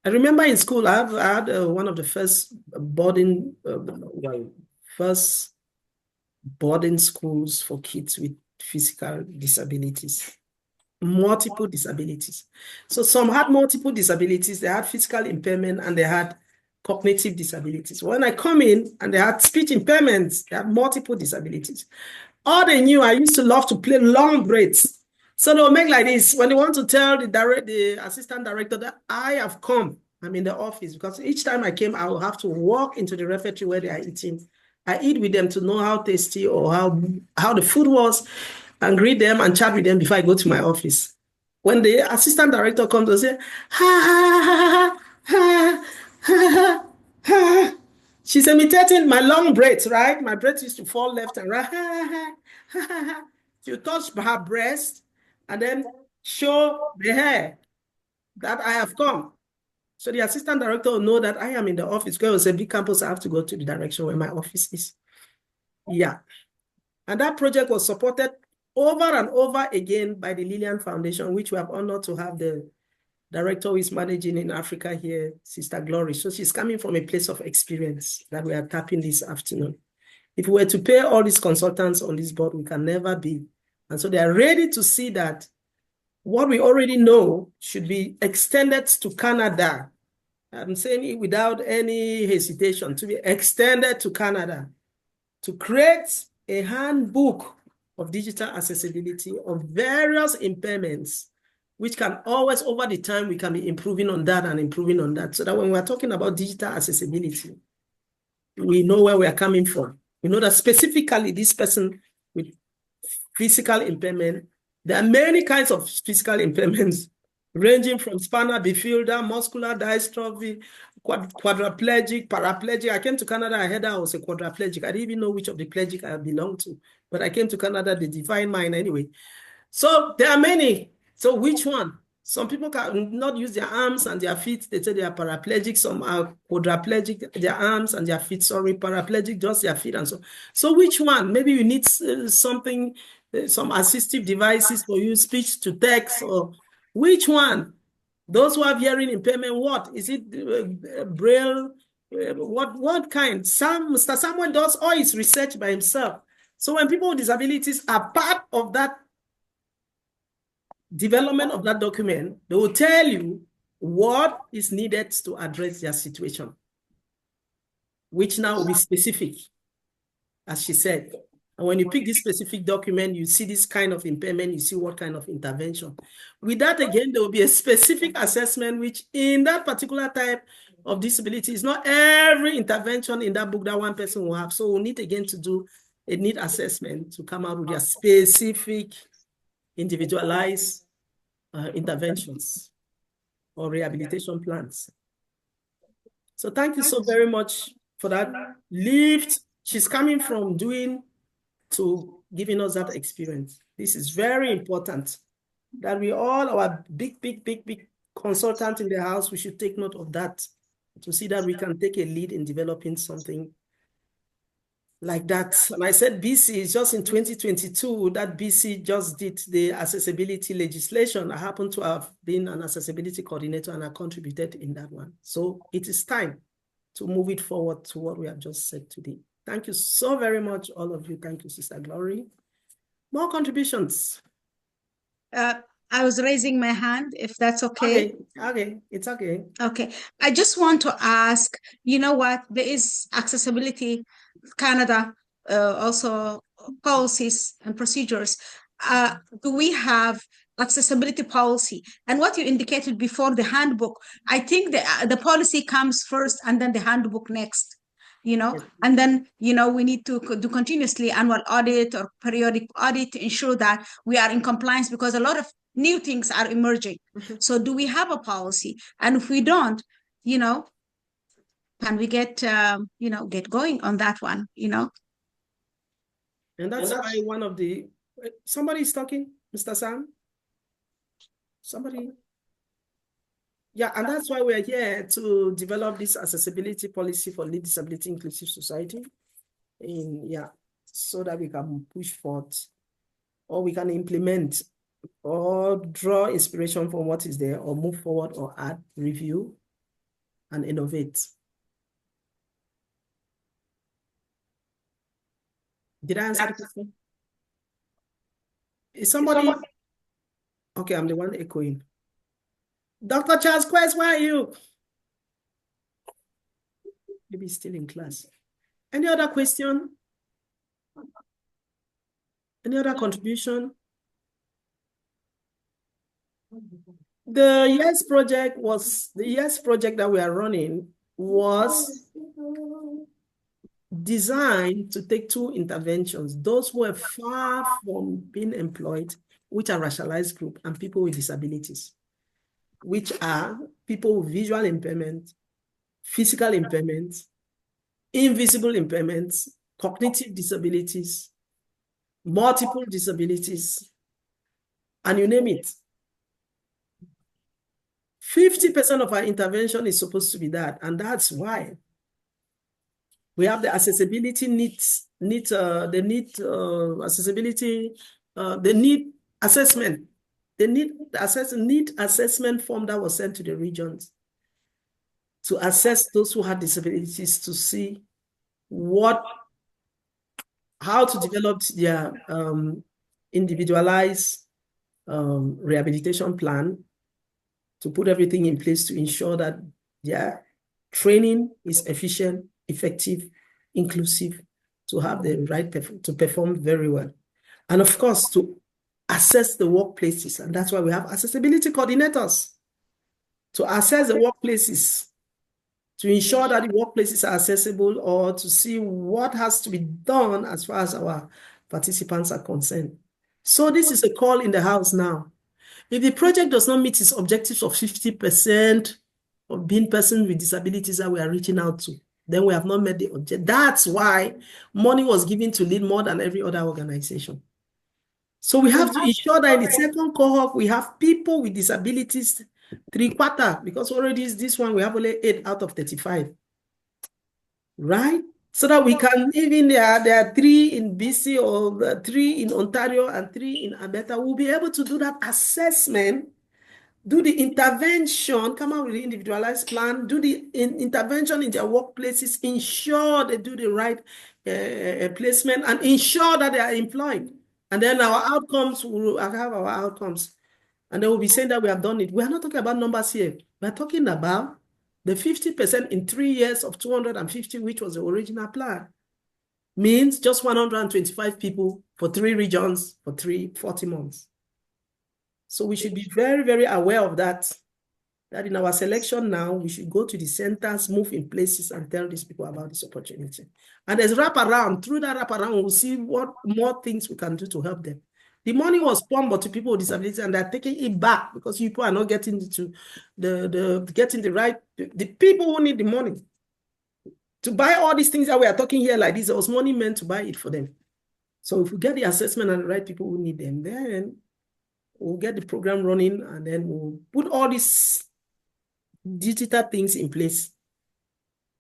I remember in school, I had one of the first boarding schools for kids with physical disabilities, multiple disabilities. So some had multiple disabilities, they had physical impairment and they had cognitive disabilities. When I come in and they had speech impairments, they had multiple disabilities. All they knew, I used to love to play long braids. So they'll make like this. When they want to tell the assistant director that I have come, I'm in the office, because each time I came, I will have to walk into the refectory where they are eating. I eat with them to know how tasty or how the food was, and greet them and chat with them before I go to my office. When the assistant director comes and say, ha, ha, ha, ha, ha, ha. She's imitating my long braids, right? My braids used to fall left and right. Ha, ha, ha, ha. She'll touch her breast and then show the hair that I have come. So the assistant director will know that I am in the office. Because it's a big campus, I have to go to the direction where my office is. Yeah. And that project was supported over and over again by the Lillian Foundation, which we have honored to have the director who is managing in Africa here, Sister Glory. So she's coming from a place of experience that we are tapping this afternoon. If we were to pay all these consultants on this board, we can never be. And so they are ready to see that what we already know should be extended to Canada. I'm saying it without any hesitation, to be extended to Canada, to create a handbook of digital accessibility of various impairments, which can always, over the time, we can be improving on that and improving on that. So that when we're talking about digital accessibility, we know where we are coming from. We know that specifically this person with physical impairment, there are many kinds of physical impairments, ranging from spinal bifida, muscular dystrophy, quadriplegic, paraplegic. I came to Canada, I heard I was a quadriplegic. I didn't even know which of the plegic I belonged to, but I came to Canada, they defined mine anyway. So there are many. So which one? Some people cannot use their arms and their feet. They say they are paraplegic. Some are quadriplegic, their arms and their feet. Sorry, paraplegic, just their feet and so. So which one? Maybe you need something, some assistive devices for you, speech to text, or which one? Those who have hearing impairment, what? Is it braille? What kind? Mr. Samuel does all his research by himself. So when people with disabilities are part of that development of that document, they will tell you what is needed to address their situation, which now will be specific, as she said. And when you pick this specific document, you see this kind of impairment, you see what kind of intervention. With that, again, there will be a specific assessment, which in that particular type of disability. It's not every intervention in that book that one person will have. So we need again to do a need assessment to come out with their specific individualized interventions or rehabilitation plans. So thank you so very much for that lift. She's coming from doing to giving us that experience. This is very important that we all, our big consultant in the house, we should take note of that to see that we can take a lead in developing something like that. And I said BC is just in 2022 that BC just did the accessibility legislation. I happen to have been an accessibility coordinator and I contributed in that one. So it is time to move it forward to what we have just said today. Thank you so very much, all of you. Thank you, Sister Glory. More contributions. I was raising my hand, if that's okay. Okay, it's okay. Okay, I just want to ask, you know what, there is Accessibility Canada, also policies and procedures. Do we have accessibility policy? And what you indicated before, the handbook, I think the policy comes first and then the handbook next. You know, and then, you know, we need to do continuously annual audit or periodic audit to ensure that we are in compliance, because a lot of new things are emerging. So do we have a policy? And if we don't, you know, can we get, you know, get going on that one, you know? And that's why one of the, somebody is talking, Mr. Sam? Somebody? Yeah, and that's why we're here to develop this accessibility policy for disability inclusive society. So that we can push forth, or we can implement, or draw inspiration from what is there, or move forward, or add, review, and innovate. Did I answer the question? Is somebody? Okay, I'm the one echoing. Dr. Charles Quest, where are you? Maybe he's still in class. Any other question? Any other contribution? The YES project that we are running was designed to take two interventions: those who are far from being employed, which are racialized group, and people with disabilities, which are people with visual impairment, physical impairments, invisible impairments, cognitive disabilities, multiple disabilities, and you name it. 50% of our intervention is supposed to be that, and that's why we have the accessibility the need assessment. The need assessment form that was sent to the regions to assess those who had disabilities, to see how to develop their individualized rehabilitation plan, to put everything in place to ensure that their training is efficient, effective, inclusive, to have the right to perform very well. And of course, to assess the workplaces. And that's why we have accessibility coordinators to assess the workplaces, to ensure that the workplaces are accessible, or to see what has to be done as far as our participants are concerned. So this is a call in the house now. If the project does not meet its objectives of 50% of being persons with disabilities that we are reaching out to, then we have not met the objective. That's why money was given to LIIC more than every other organization. So we have to ensure that in the second cohort, we have people with disabilities, 3/4, because already this one, we have only 8 out of 35, right? So that we can, even there are 3 in BC, or 3 in Ontario, and 3 in Alberta, we'll be able to do that assessment, do the intervention, come out with the individualized plan, do the intervention in their workplaces, ensure they do the right placement, and ensure that they are employed. And then our outcomes, we'll have our outcomes. And they will be saying that we have done it. We are not talking about numbers here. We're talking about the 50% in 3 years of 250, which was the original plan, means just 125 people for 3 regions for 40 months. So we should be very, very aware of that. that in our selection now, we should go to the centers, move in places, and tell these people about this opportunity. And there's wraparound. Through that wraparound, we'll see what more things we can do to help them. The money was pumped to people with disabilities, and they're taking it back because people are not getting into the people who need the money to buy all these things that we are talking here like this. There was money meant to buy it for them. So if we get the assessment and the right people who need them, then we'll get the program running, and then we'll put all these digital things in place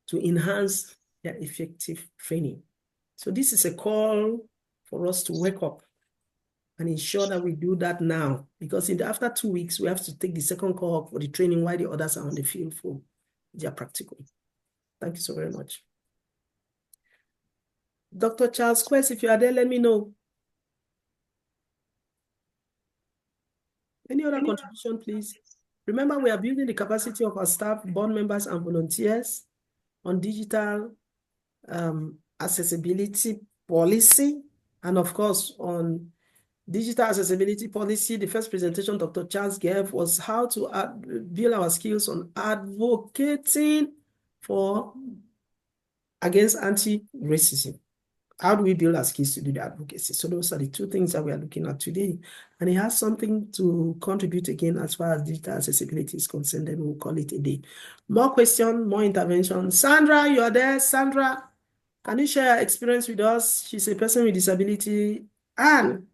to enhance their effective training. So this is a call for us to wake up and ensure that we do that now, because after 2 weeks, we have to take the second call for the training while the others are on the field for their practical. Thank you so very much. Dr. Charles Quest, if you are there, let me know. Any other contribution, please? Remember, we are building the capacity of our staff, board members, and volunteers on digital accessibility policy, and of course, on digital accessibility policy. The first presentation Dr. Charles gave was how to build our skills on advocating against anti-racism. How do we build our skills to do the advocacy? So those are the two things that we are looking at today. And it has something to contribute again as far as digital accessibility is concerned, then we'll call it a day. More questions, more intervention. Sandra, you are there. Sandra, can you share your experience with us? She's a person with disability, and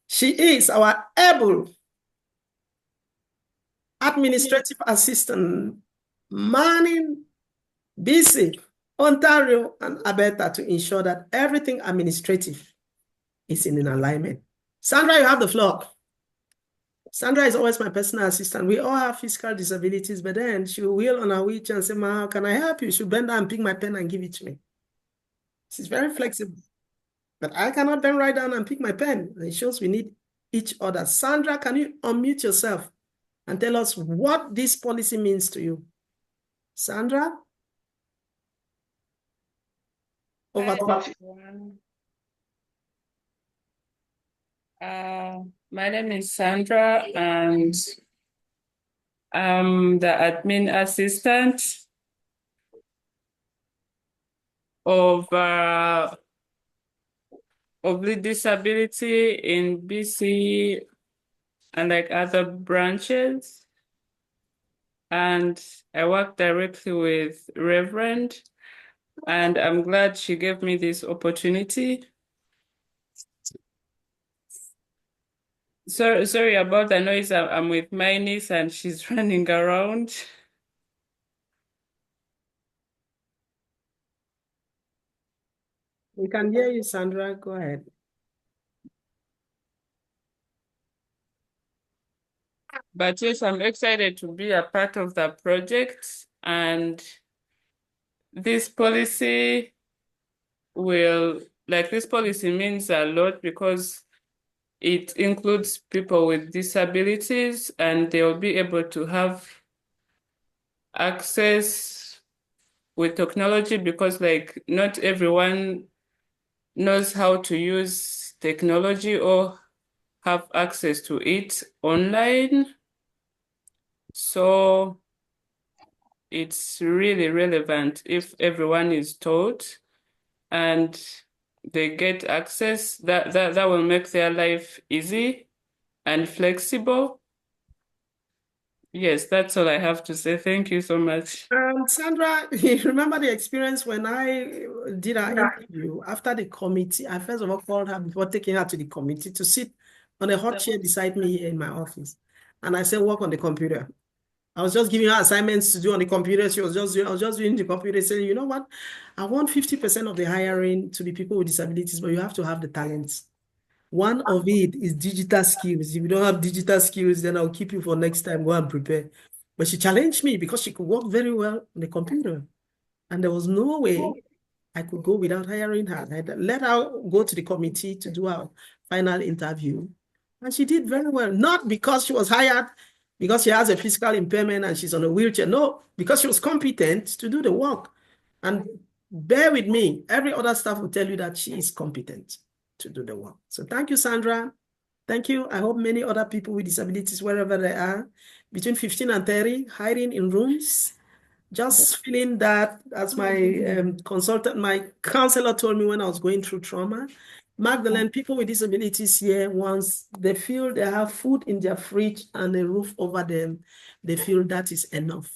she is our able administrative assistant, manning BC, Ontario, and Alberta to ensure that everything administrative is in alignment. Sandra, you have the floor. Sandra is always my personal assistant. We all have physical disabilities, but then she will wheel on her wheelchair and say, "Ma, how can I help you?" She'll bend down and pick my pen and give it to me. She's very flexible. But I cannot bend right down and pick my pen. It shows we need each other. Sandra, can you unmute yourself and tell us what this policy means to you? Sandra? Over to you. My name is Sandra, and I'm the admin assistant of the disability in BC and like other branches. And I work directly with Reverend, and I'm glad she gave me this opportunity. Sorry about the noise. I'm with my niece and she's running around. We can hear you, Sandra. Go ahead. But yes, I'm excited to be a part of the project, and this policy this policy means a lot because it includes people with disabilities, and they'll be able to have access with technology, because like not everyone knows how to use technology or have access to it online. So it's really relevant if everyone is taught and they get access. That will make their life easy and flexible. Yes, that's all I have to say. Thank you so much. Sandra, you remember the experience when I did our interview after the committee? I first of all called her before taking her to the committee to sit on a hot chair beside me here in my office. And I said, work on the computer. I was just giving her assignments to do on the computer. I was just doing the computer, saying, you know what? I want 50% of the hiring to be people with disabilities, but you have to have the talents. One of it is digital skills. If you don't have digital skills, then I'll keep you for next time. Go and prepare. But she challenged me because she could work very well on the computer. And there was no way I could go without hiring her. I let her go to the committee to do our final interview. And she did very well. Not because she was hired, because she has a physical impairment and she's on a wheelchair. No, because she was competent to do the work. And bear with me, every other staff will tell you that she is competent to do the work. So thank you, Sandra. Thank you. I hope many other people with disabilities, wherever they are, between 15 and 30, hiding in rooms, just feeling that, as my consultant, my counselor told me when I was going through trauma, Magdalene, people with disabilities here, once they feel they have food in their fridge and a roof over them, they feel that is enough.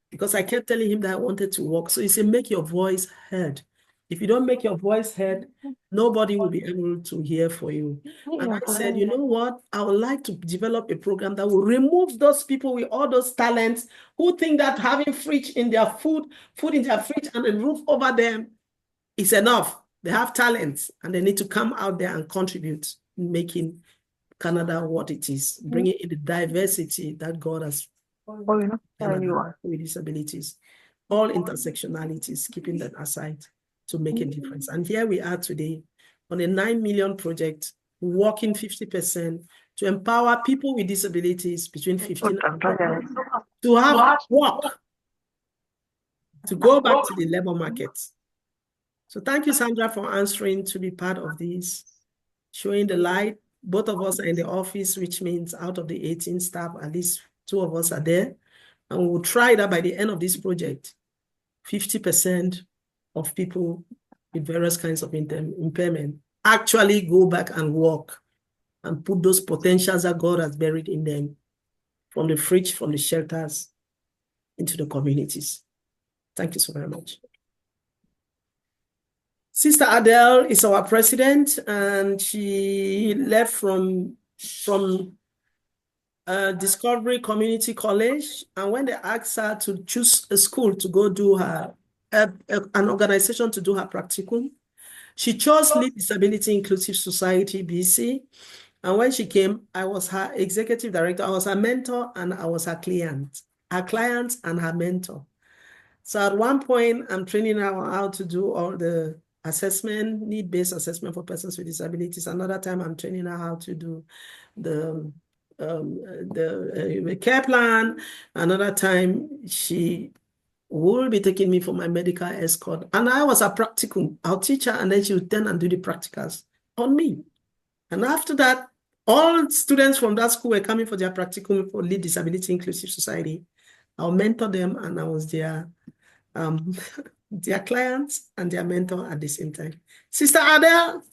Because I kept telling him that I wanted to work. So he said, make your voice heard. If you don't make your voice heard, nobody will be able to hear for you. And I said, you know what? I would like to develop a program that will remove those people with all those talents who think that having fridge in their food in their fridge and a roof over them is enough. They have talents and they need to come out there and contribute in making Canada what it is, bringing in the diversity that God has Canada with disabilities, all intersectionalities, keeping that aside to make a difference. And here we are today on a 9 million project, working 50% to empower people with disabilities between 15 and 20 to have work, to go back to the labor market. So thank you, Sandra, for answering to be part of this, showing the light. Both of us are in the office, which means out of the 18 staff, at least 2 of us are there. And we will try that by the end of this project, 50% of people with various kinds of impairment actually go back and work and put those potentials that God has buried in them from the fridge, from the shelters, into the communities. Thank you so very much. Sister Adele is our president, and she left from Discovery Community College, and when they asked her to choose a school to go do her, an organization to do her practicum, she chose LIICBEMAR Disability Inclusive Society, BC, and when she came, I was her executive director, I was her mentor, and I was her client and her mentor. So at one point, I'm training her on how to do all the assessment, need-based assessment for persons with disabilities. Another time, I'm training her how to do the care plan. Another time, she will be taking me for my medical escort. And I was a practicum. I'll teach her, and then she would turn and do the practicals on me. And after that, all students from that school were coming for their practicum for LIICBEMAR Disability Inclusive Society. I'll mentor them, and I was their clients and their mentor at the same time. Sister Adele,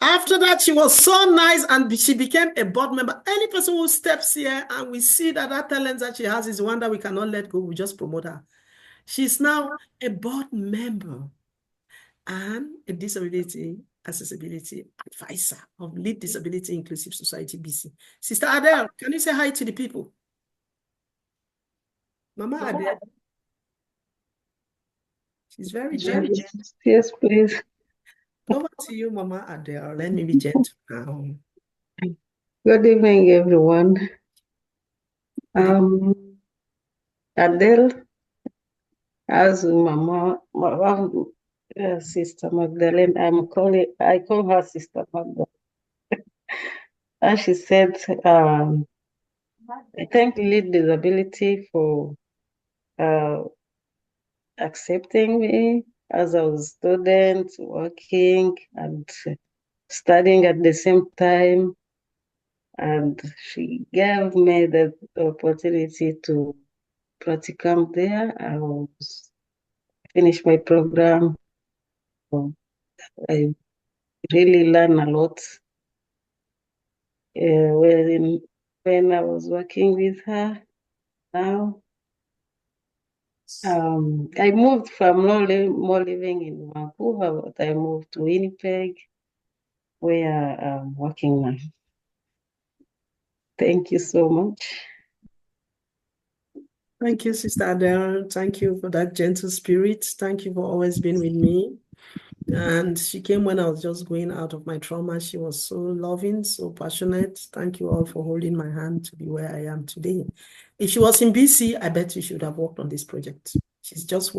after that, she was so nice and she became a board member. Any person who steps here and we see that that talent that she has is one that we cannot let go, we just promote her. She's now a board member and a disability accessibility advisor of LIICBEMAR Disability Inclusive Society, BC. Sister Adele, can you say hi to the people? Mama Adele. She's very gentle. Yes, please. Over to you, Mama Adele. Let me be gentle now. Good evening, everyone. Adele, as Mama, Sister Magdalene, I call her Sister Magdalene. As she said, I thank LIICBEMAR Disability for accepting me as I was a student, working and studying at the same time. And she gave me the opportunity to practicum there. I was finished my program. I really learned a lot when I was working with her. Now, I moved from more living in Vancouver, but I moved to Winnipeg, where I'm working now. Thank you so much. Thank you, Sister Adele. Thank you for that gentle spirit. Thank you for always being with me. And she came when I was just going out of my trauma. She was so loving, so passionate. Thank you all for holding my hand to be where I am today. If she was in BC, I bet you should have worked on this project. She's just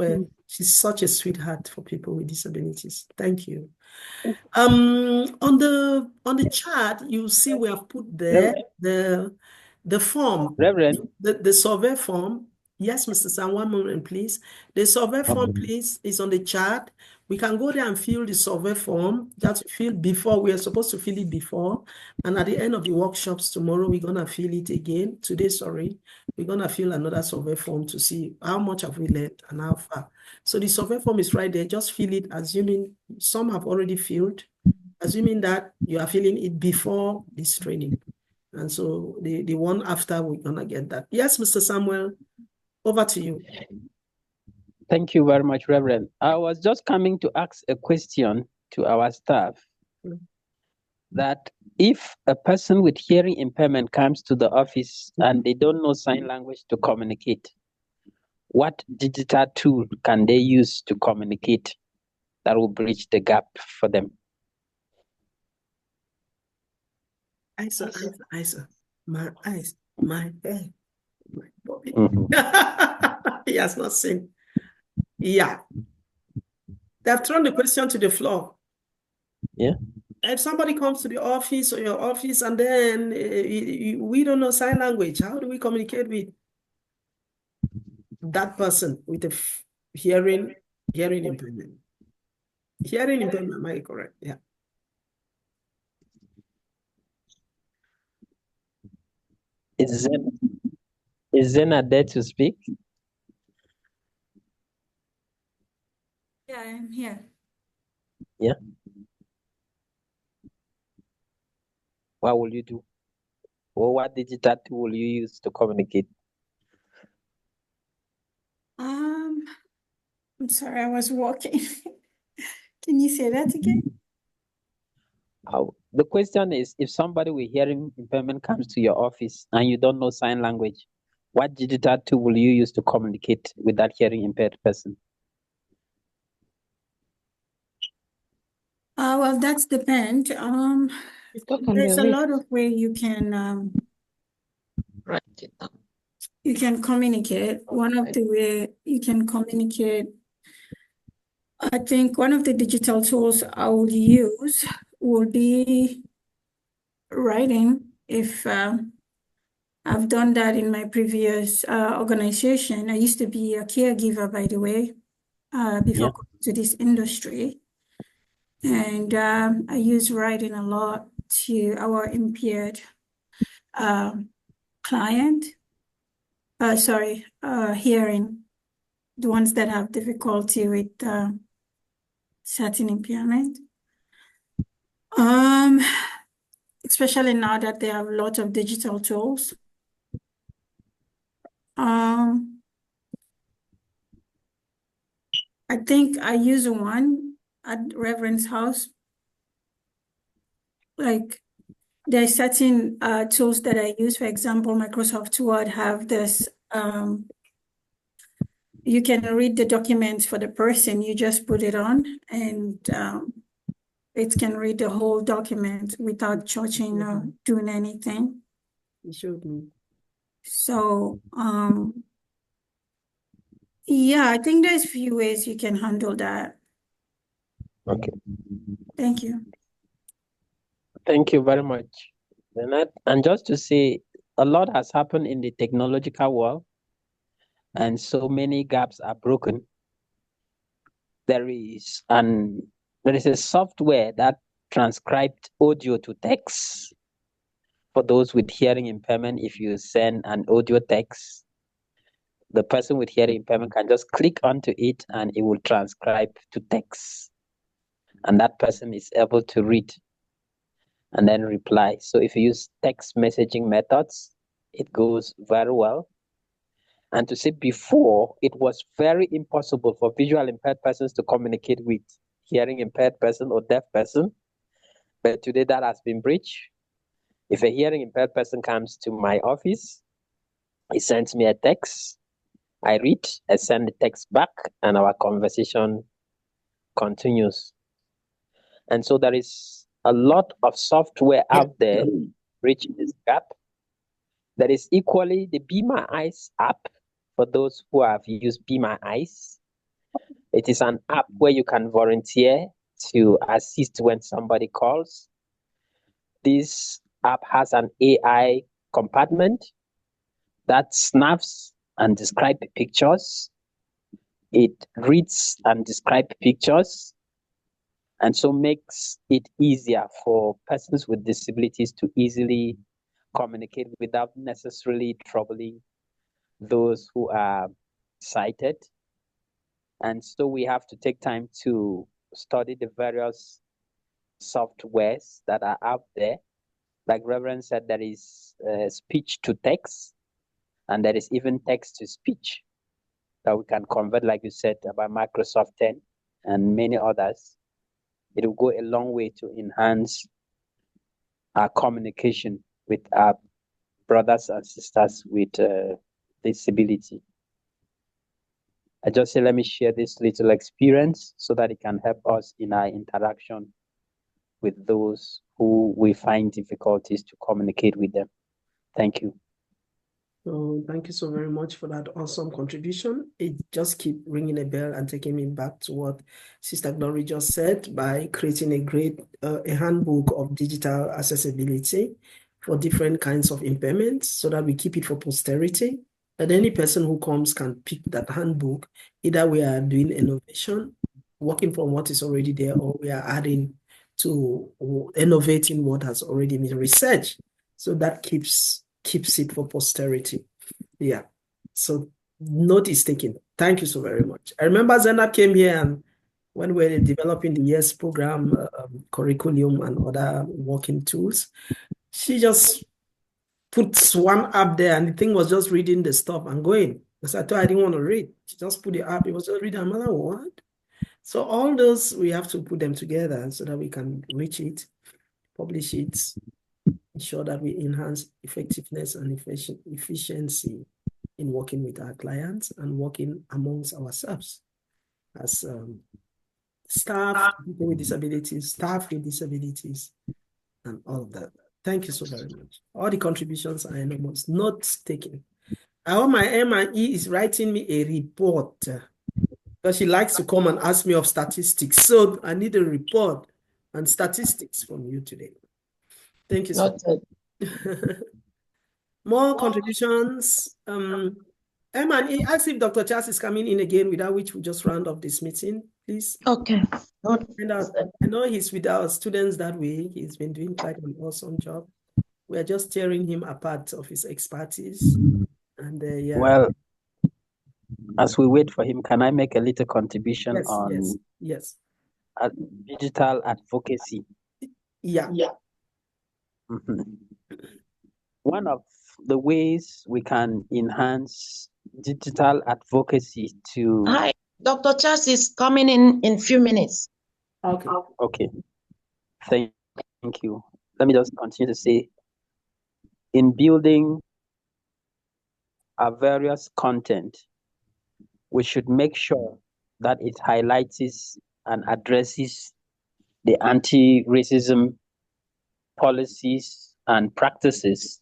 she's such a sweetheart for people with disabilities. Thank you. On the chart, you see we have put there the form, Reverend, the survey form. Yes, Mr. Sam, one moment, please. The survey form, please, is on the chat. We can go there and fill the survey form that we filled before. We are supposed to fill it before. And at the end of the workshops tomorrow, we're going to fill it again. Today, sorry. We're going to fill another survey form to see how much have we learned and how far. So the survey form is right there. Just fill it, assuming some have already filled, assuming that you are filling it before this training. And so the one after, we're going to get that. Yes, Mr. Samuel. Over to you. Thank you very much, Reverend. I was just coming to ask a question to our staff that if a person with hearing impairment comes to the office and they don't know sign language to communicate, what digital tool can they use to communicate that will bridge the gap for them? Isa, my eyes, my head, my body. He has not seen. Yeah. They've thrown the question to the floor. Yeah. If somebody comes to the office or your office and then we don't know sign language, how do we communicate with that person with a hearing impairment? Hearing impairment, am I correct? Yeah. Is Zena there to speak? Yeah, I'm here. Yeah. What will you do? Or what digital tool will you use to communicate? I'm sorry, I was walking. Can you say that again? The question is, if somebody with hearing impairment comes to your office and you don't know sign language, what digital tool will you use to communicate with that hearing impaired person? Well, that's depend. There's a lot of way you can communicate. One of the way you can communicate, I think one of the digital tools I would use would be writing. If I've done that in my previous organization. I used to be a caregiver, by the way, before coming to this industry. And I use writing a lot to our impaired client. Hearing, the ones that have difficulty with certain impairment. Especially now that they have a lot of digital tools. I think I use one at Reverend's house. Like there's certain tools that I use. For example, Microsoft Word have this, you can read the documents for the person. You just put it on and it can read the whole document without touching or doing anything. You showed me. So, yeah, I think there's few ways you can handle that. Okay. Thank you. Thank you very much, Bernard. And just to say, a lot has happened in the technological world, and so many gaps are broken. There is a software that transcribed audio to text. For those with hearing impairment, if you send an audio text, the person with hearing impairment can just click onto it and it will transcribe to text. And that person is able to read and then reply. So if you use text messaging methods, it goes very well. And to say before, it was very impossible for visual impaired persons to communicate with hearing impaired person or deaf person. But today that has been breached. If a hearing impaired person comes to my office, he sends me a text, I read, I send the text back, and our conversation continues. And so there is a lot of software out there bridging this gap. There is equally the Be My Eyes app for those who have used Be My Eyes. It is an app where you can volunteer to assist when somebody calls. This app has an AI compartment that snaps and describe pictures. It reads and describes pictures, and so makes it easier for persons with disabilities to easily communicate without necessarily troubling those who are sighted. And so we have to take time to study the various softwares that are out there. Like Reverend said, there is speech to text, and there is even text to speech that we can convert, like you said, about Microsoft 10 and many others. It will go a long way to enhance our communication with our brothers and sisters with disability. I just say, let me share this little experience so that it can help us in our interaction with those who we find difficulties to communicate with them. Thank you. So thank you so very much for that awesome contribution. It just keep ringing a bell and taking me back to what Sister Glory just said by creating a great a handbook of digital accessibility for different kinds of impairments so that we keep it for posterity. That any person who comes can pick that handbook. Either we are doing innovation, working from what is already there, or we are adding to innovating what has already been researched. So that keeps it for posterity. Yeah. So note is taken. Thank you so very much. I remember Zena came here and when we were developing the YES program, curriculum and other working tools, she just puts one app there and the thing was just reading the stuff and going. Because I thought I didn't want to read. She just put the app, it was just reading. I'm like, what? So all those, we have to put them together so that we can reach it, publish it, ensure that we enhance effectiveness and efficiency in working with our clients and working amongst ourselves as staff, people with disabilities, and all of that. Thank you so very much. All the contributions are enormous. Notes taken. I hope my M&E is writing me a report because she likes to come and ask me of statistics. So I need a report and statistics from you today. Thank you so much. More contributions. M&E, ask if Dr. Charles is coming in again, without which we just round off this meeting, please. Okay. And I know he's with our students that way. He's been doing quite an awesome job. We're just tearing him apart of his expertise. And yeah. Well, as we wait for him, can I make a little contribution on yes. Digital advocacy? Yeah. One of the ways we can enhance digital advocacy to... Hi, Dr. Charles is coming in few minutes. Okay. Thank you. Let me just continue to say, in building our various content, we should make sure that it highlights and addresses the anti-racism policies and practices.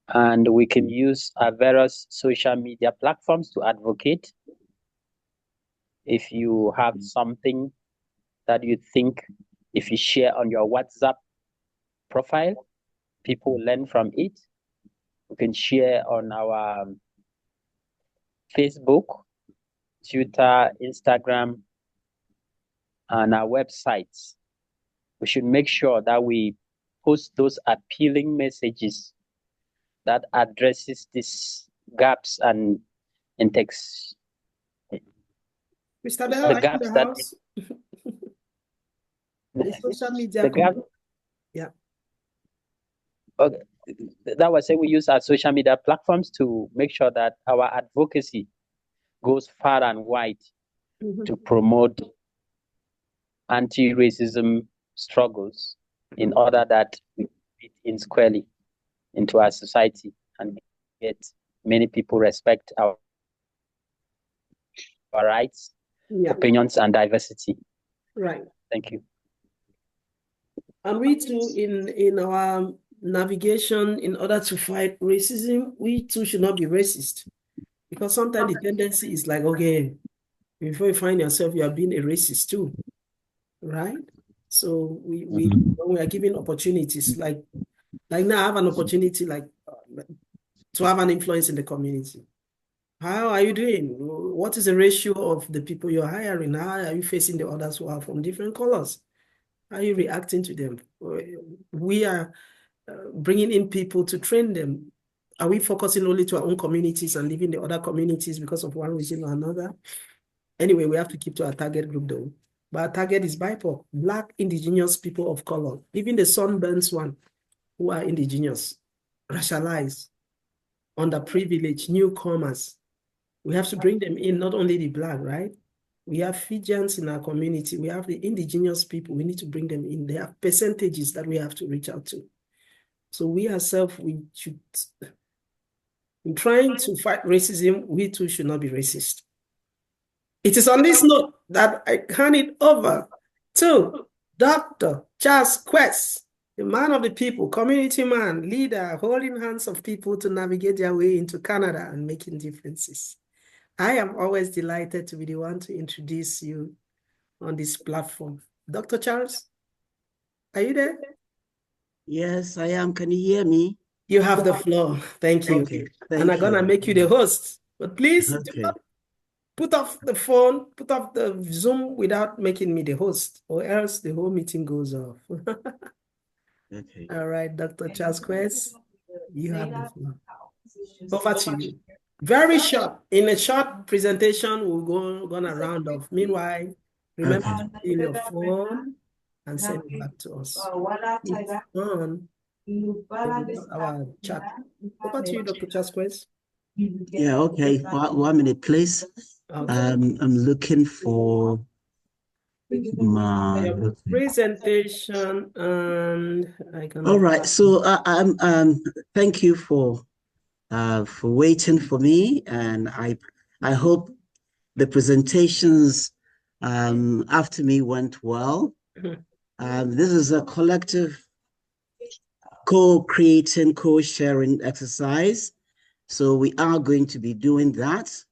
And we can use our various social media platforms to advocate. If you have something that you think, if you share on your WhatsApp profile, people learn from it. You can share on our Facebook, Twitter, Instagram, and our websites. We should make sure that we post those appealing messages that addresses these gaps and text. Mr. Bell, the gaps the that house. The social media. Yeah. Okay. That was saying we use our social media platforms to make sure that our advocacy goes far and wide to promote anti-racism struggles in order that we fit in squarely into our society and get many people respect our rights, opinions, and diversity. Right. Thank you. And we too, in our navigation, in order to fight racism, we too should not be racist. Because sometimes the tendency is like, okay, before you find yourself, you are being a racist too. Right? So when we are given opportunities, like now I have an opportunity, like to have an influence in the community. How are you doing? What is the ratio of the people you're hiring? How are you facing the others who are from different colors? How are you reacting to them? We are bringing in people to train them. Are we focusing only to our own communities and leaving the other communities because of one reason or another? Anyway, we have to keep to our target group though. But our target is BIPOC, Black indigenous people of color, even the sunburns one who are indigenous, racialized, underprivileged, newcomers. We have to bring them in, not only the Black, right? We have Fijians in our community. We have the indigenous people. We need to bring them in. There are percentages that we have to reach out to. So we ourselves, we should, in trying to fight racism, we too should not be racist. It is on this note that I hand it over to Dr. Charles Quest, the man of the people, community man, leader, holding hands of people to navigate their way into Canada and making differences. I am always delighted to be the one to introduce you on this platform. Dr. Charles, are you there? Yes, I am. Can you hear me? You have the floor. Thank you. Okay, and I'm going to make you the host. But please do Okay. not put off the phone, put off the Zoom without making me the host, or else the whole meeting goes off. Okay. All right, Dr. Charles Quest, you have the floor. Over to you. Very short. In a short presentation, we're gonna round off. Meanwhile, remember to fill your phone and send it back to us. It's on our chat. Over to you, Dr. Charles Quest. Yeah, okay. 1 minute, please. Okay. I'm looking for my Your presentation, and I can. All right. So thank you for waiting for me, and I hope the presentations after me went well. This is a collective co-creating, co-sharing exercise. So we are going to be doing that.